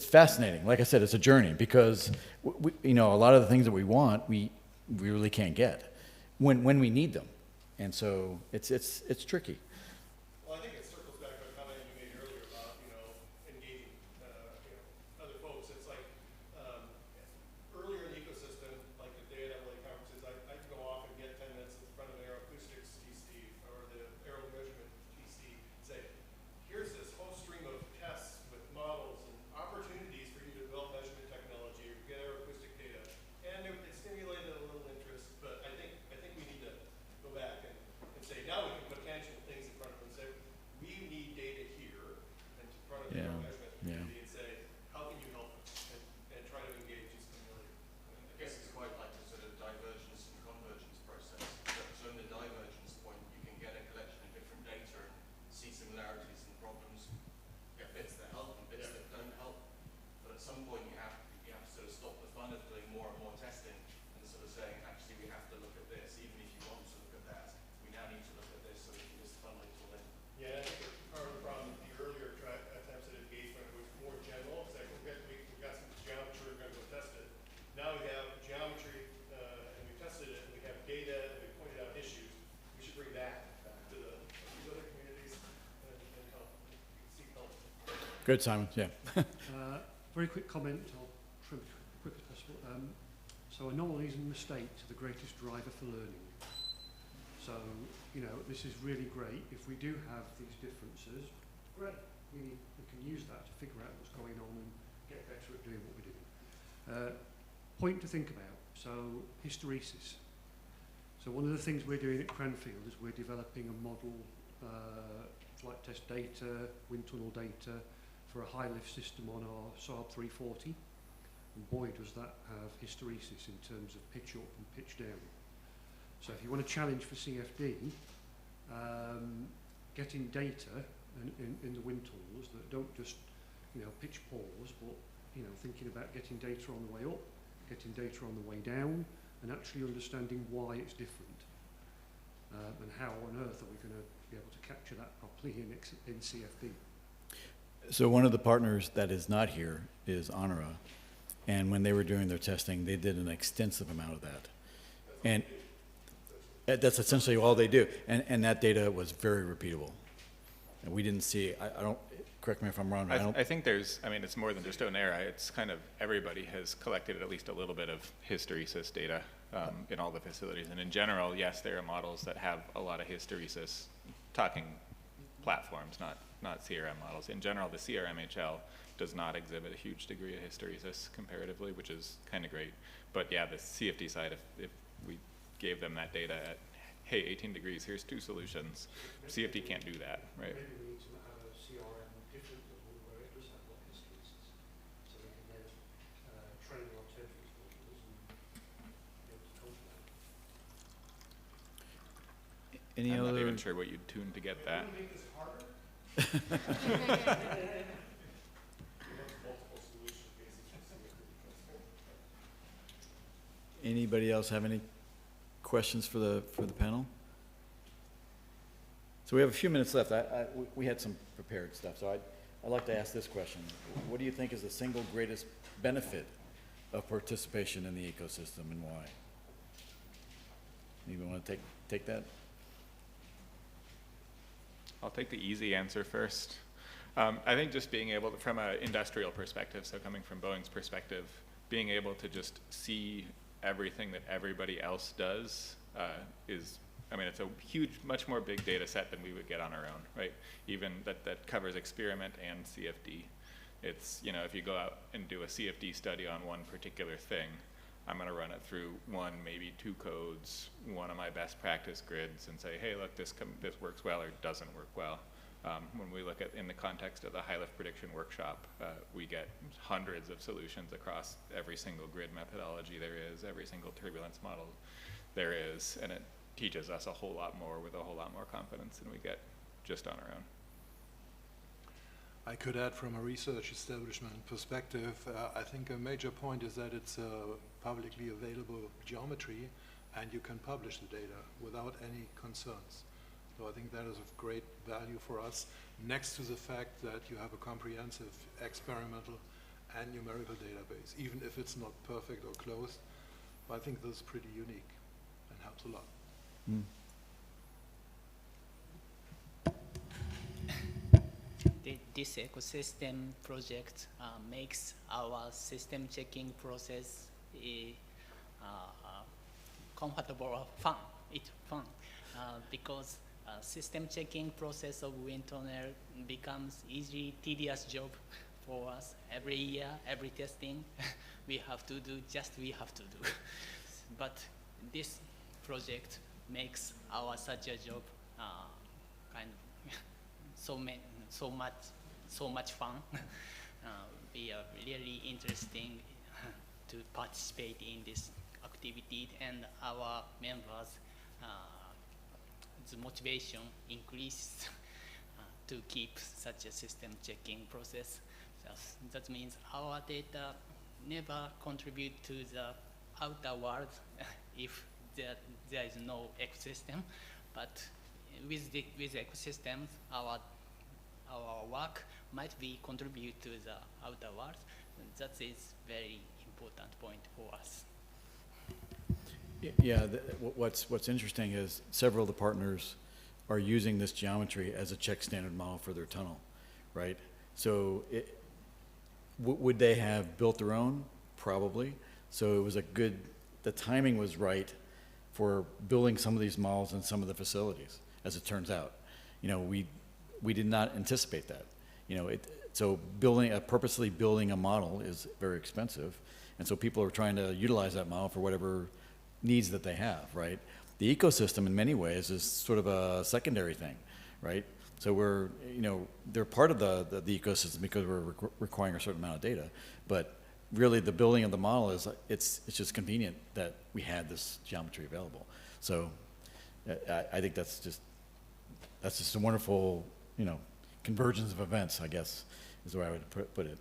fascinating. Like I said, it's a journey because a lot of the things that we want, we really can't get when we need them, and so it's tricky. Well, I think it circles back to a comment you made earlier about engaging other folks. It's like earlier in the ecosystem, like the day at LA conferences, I could go off and get 10 minutes in front of the AERO-ACOUSTICS TC or the AERO measurement TC, say, here's this whole stream of tests with models and opportunities for you to develop measurement technology or get AERO-ACOUSTIC data. And it stimulated a little interest, but I think we need to go back and say, now we can potential things Good, Simon, yeah. Very quick comment, I'll try to be as quick as possible. So anomalies and mistakes are the greatest driver for learning. So, you know, this is really great. If we do have these differences, great. We can use that to figure out what's going on and get better at doing what we're doing. Point to think about, so hysteresis. So one of the things we're doing at Cranfield is we're developing a model, flight test data, wind tunnel data for a high lift system on our Saab 340. And boy, does that have hysteresis in terms of pitch up and pitch down. So if you want a challenge for CFD, getting data in the wind tunnels that don't just, you know, pitch pause, but, you know, thinking about getting data on the way up, getting data on the way down, and actually understanding why it's different. And how on earth are we going to be able to capture that properly in CFD? So one of the partners that is not here is Honora, and when they were doing their testing, they did an extensive amount of that. And that's essentially all they do. And that data was very repeatable. And we didn't see, I don't, correct me if I'm wrong. I think there's, I mean, it's more than just Onera. It's kind of everybody has collected at least a little bit of hysteresis data in all the facilities. And in general, yes, there are models that have a lot of hysteresis, talking platforms, not CRM models. In general, the CRM-HL does not exhibit a huge degree of hysteresis comparatively, which is kind of great. But yeah, the CFD side, if we gave them that data at, hey, 18 degrees, here's 2 solutions, CFD can't do that, right? Maybe we need to have a CRM different level where it does have a lot of hysteresis. So we can then train our tertiary modules and be able to control that. Any I'm other? not even sure what you'd tune to get that. Make this harder? Anybody else have any questions for the panel? So we have a few minutes left. We had some prepared stuff, so I'd like to ask this question. What do you think is the single greatest benefit of participation in the ecosystem, and why? Anyone want to take that? I'll take the easy answer first. I think just being able to, from an industrial perspective, so coming from Boeing's perspective, being able to just see everything that everybody else does is, I mean, it's a huge, much more big data set than we would get on our own, right? Even that covers experiment and CFD. It's, you know, if you go out and do a CFD study on one particular thing, I'm going to run it through 1, maybe 2 codes, one of my best practice grids, and say, hey, look, this works well or doesn't work well. When we look at, in the context of the high lift prediction workshop, we get hundreds of solutions across every single grid methodology there is, every single turbulence model there is, and it teaches us a whole lot more with a whole lot more confidence than we get just on our own. I could add from a research establishment perspective, I think a major point is that it's a publicly available geometry and you can publish the data without any concerns. So I think that is of great value for us, next to the fact that you have a comprehensive experimental and numerical database, even if it's not perfect or closed. But I think this is pretty unique and helps a lot. Mm. This ecosystem project makes our system checking process comfortable or fun. It's fun because system checking process of wind tunnel becomes easy, tedious job for us. Every year, every testing, we have to do we have to do. But this project makes our such a job kind of so much fun. We are really interesting to participate in this activity, and our members, the motivation increases to keep such a system checking process. That means our data never contribute to the outer world if there is no ecosystem, but with ecosystems, our work might be contribute to the outer world. That is very important point for us. Yeah, what's interesting is several of the partners are using this geometry as a check standard model for their tunnel, right? So would they have built their own? Probably. So it was the timing was right for building some of these models in some of the facilities, as it turns out. You know, we did not anticipate that. You know, so purposely building a model is very expensive, and so people are trying to utilize that model for whatever needs that they have, right? The ecosystem in many ways is sort of a secondary thing, right? So they're part of the ecosystem because we're requiring a certain amount of data, but really the building of the model it's just convenient that we had this geometry available. So I think that's just a wonderful, convergence of events, I guess, is the way I would put it.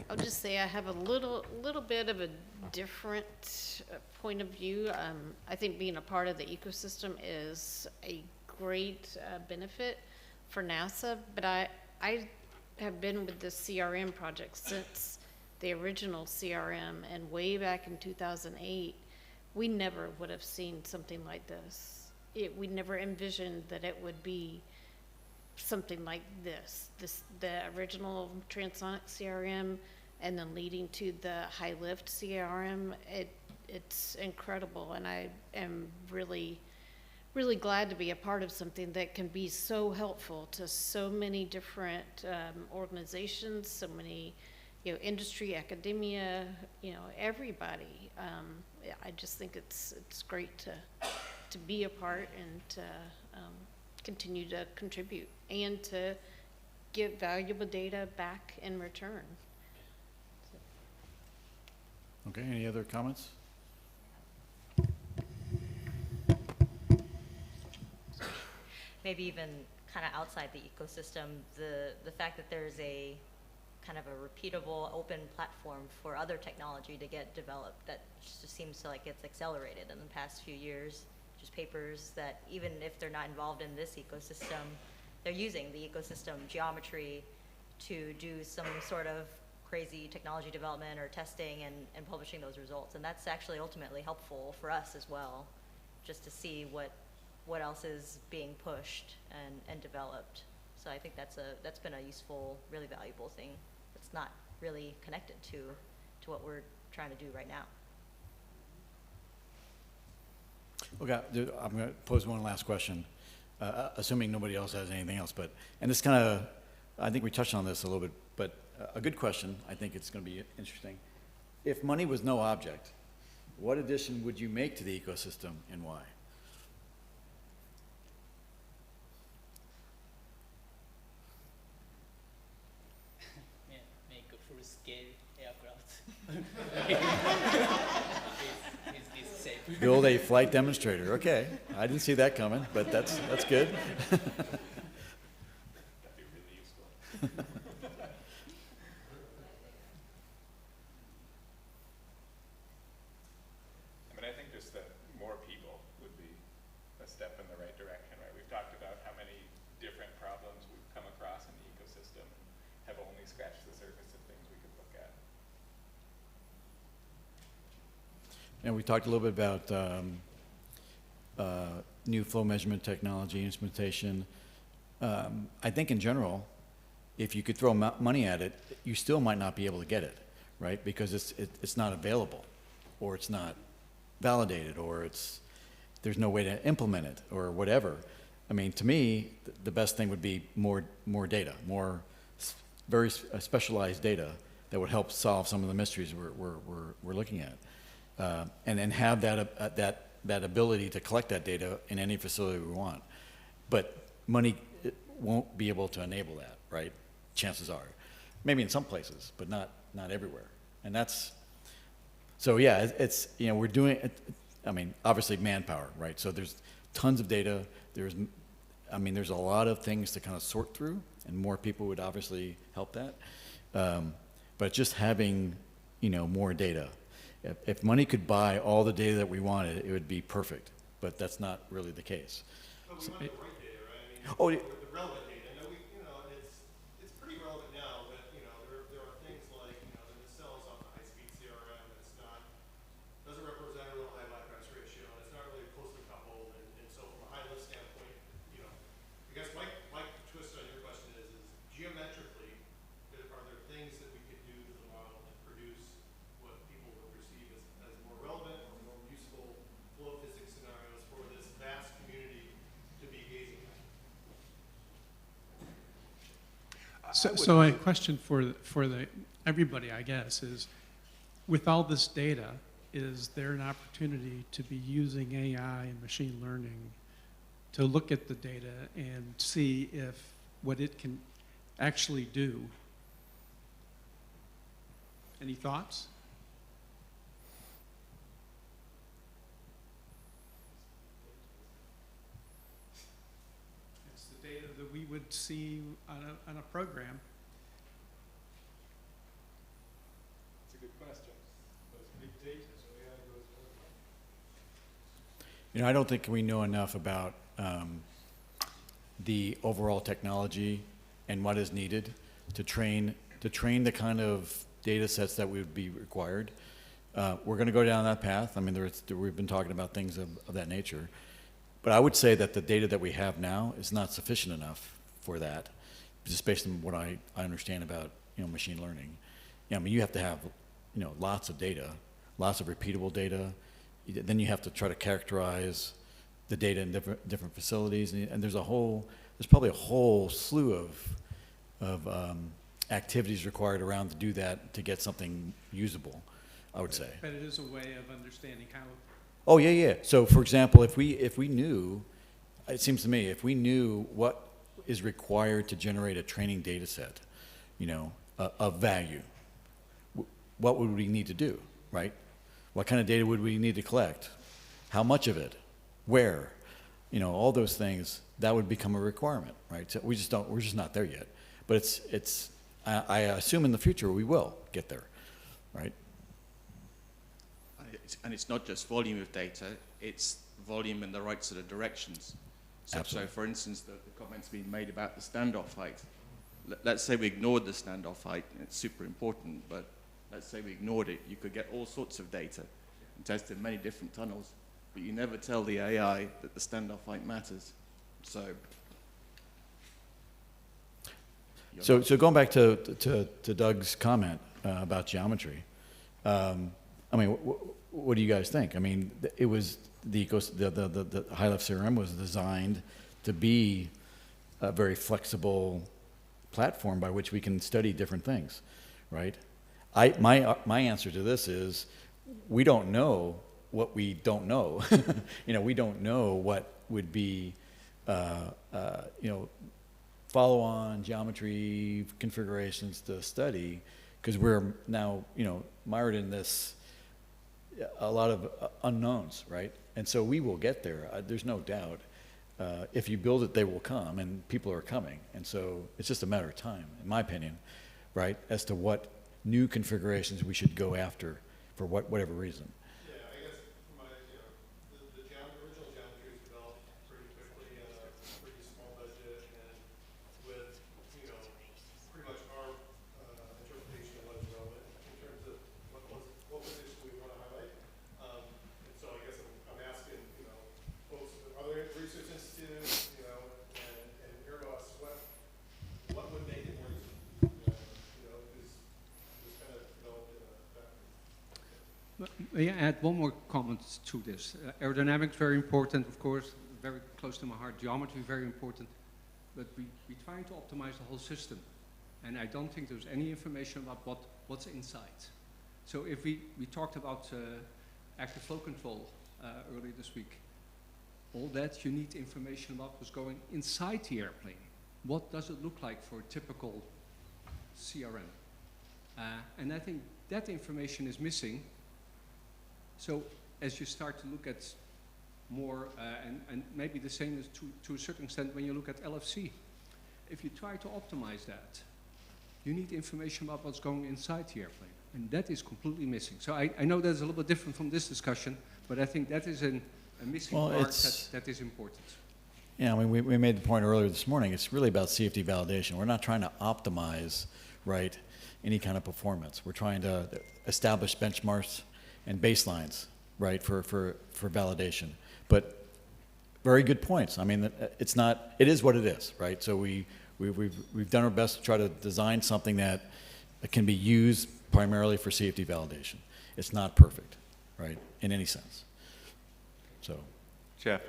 I'll just say I have a little bit of a different point of view. I think being a part of the ecosystem is a great benefit for NASA, but I have been with the CRM project since the original CRM, and way back in 2008, we never would have seen something like this. We never envisioned that it would be something like this. The original transonic CRM, and then leading to the high lift CRM. It's incredible, and I am really glad to be a part of something that can be so helpful to so many different organizations, so many, industry, academia, everybody. I just think it's great to be a part and to continue to contribute and to get valuable data back in return. Okay, any other comments? Maybe even kind of outside the ecosystem, the fact that there's a kind of a repeatable open platform for other technology to get developed, that just seems to like it's accelerated in the past few years. Just papers that even if they're not involved in this ecosystem, they're using the ecosystem geometry to do some sort of crazy technology development or testing and publishing those results. And that's actually ultimately helpful for us as well, just to see what else is being pushed and developed. So I think that's been a useful, really valuable thing that's not really connected to what we're trying to do right now. Okay, I'm going to pose one last question, assuming nobody else has anything else. And this kind of, I think we touched on this a little bit, but a good question. I think it's going to be interesting. If money was no object, what addition would you make to the ecosystem and why? Make a full-scale aircraft. Is safe. Build a flight demonstrator. Okay, I didn't see that coming, but that's good. That'd be really useful. I think just that more people would be a step in the right direction, right? We've talked about how many different problems we've come across in the ecosystem and have only scratched the surface of things we could look at. And we talked a little bit about new flow measurement technology, instrumentation. I think in general, if you could throw money at it, you still might not be able to get it, right? Because it's not available, or it's not validated, or there's no way to implement it, or whatever. I mean, to me, the best thing would be more data, more very specialized data that would help solve some of the mysteries we're looking at, and then have that ability to collect that data in any facility we want. But money won't be able to enable that, right? Chances are, maybe in some places, but not everywhere. And that's so. Yeah, it's we're doing it. I mean, obviously manpower, right? So there's tons of data. There's a lot of things to kind of sort through, and more people would obviously help that. But just having more data. If money could buy all the data that we wanted, it would be perfect. But that's not really the case. But we want the right data, right? Oh, the relevant data. I know it's pretty relevant now, but there are things like the cells off the high-speed CRM doesn't represent a real high bypass ratio, and it's not really closely coupled. And so from a high lift standpoint, So a question for everybody, I guess, is with all this data, is there an opportunity to be using AI and machine learning to look at the data and see if what it can actually do? Any thoughts? It's the data that we would see on a program. That's a good question. Those big data, so AI goes over. You know, I don't think we know enough about the overall technology and what is needed to train the kind of data sets that would be required. We're going to go down that path. I mean, we've been talking about things of that nature. But I would say that the data that we have now is not sufficient enough for that, just based on what I understand about, machine learning. I mean, you have to have, lots of data, lots of repeatable data. Then you have to try to characterize the data in different facilities, and there's probably a whole slew of activities required around to do that to get something usable, I would say. But it is a way of understanding how. Oh yeah. So for example, if we knew, it seems to me, if we knew what is required to generate a training data set, of value, what would we need to do, right? What kind of data would we need to collect? How much of it? Where? All those things, that would become a requirement, right? So we're just not there yet. But I assume in the future we will get there, right? And it's not just volume of data, it's volume in the right sort of directions. So for instance, the comments being made about the standoff height. Let's say we ignored the standoff height, it's super important, but let's say we ignored it, you could get all sorts of data and test in many different tunnels, but you never tell the AI that the standoff height matters. So going back to Doug's comment about geometry, I mean, what do you guys think? I mean, it was the high-level CRM was designed to be a very flexible platform by which we can study different things, right? My answer to this is we don't know what we don't know. We don't know what would be, follow-on geometry configurations to study, because we're now, mired in this, a lot of unknowns, right? And so we will get there. There's no doubt. If you build it, they will come, and people are coming. And so it's just a matter of time, in my opinion, right, as to what new configurations we should go after for whatever reason. Yeah, I guess the original geometry was developed pretty quickly at a pretty small budget, and with pretty much our interpretation of what is relevant in terms of what position we want to highlight. And so I guess I'm asking folks, other research institutes, and AERO-ACOUSTIC, what would make it more useful? Is kind of developed in a vacuum. May I add one more comment to this? Aerodynamics, very important, of course, very close to my heart. Geometry, very important. But we're trying to optimize the whole system. And I don't think there's any information about what's inside. So if we talked about active flow control earlier this week, all that you need information about what's going inside the airplane. What does it look like for a typical CRM? And I think that information is missing. So as you start to look at more, and maybe the same is to a certain extent when you look at LFC. If you try to optimize that, you need information about what's going inside the airplane. And that is completely missing. So I know that's a little bit different from this discussion, but I think that is a missing part that is important. Yeah, I mean, we made the point earlier this morning, it's really about CFD validation. We're not trying to optimize, right, any kind of performance. We're trying to establish benchmarks and baselines, right, for validation. But very good points. I mean, it is what it is, right? So we've done our best to try to design something that can be used primarily for CFD validation. It's not perfect, right, in any sense. So, Jeff,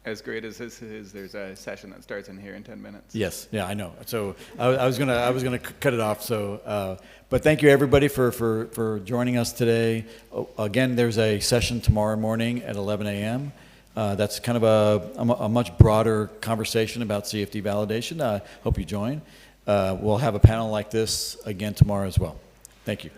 as great as this is, there's a session that starts in here in 10 minutes. Yes, yeah, I know. So I was gonna cut it off. So, but thank you everybody for joining us today. Again, there's a session tomorrow morning at 11 a.m. That's kind of a much broader conversation about CFD validation. I hope you join. We'll have a panel like this again tomorrow as well. Thank you.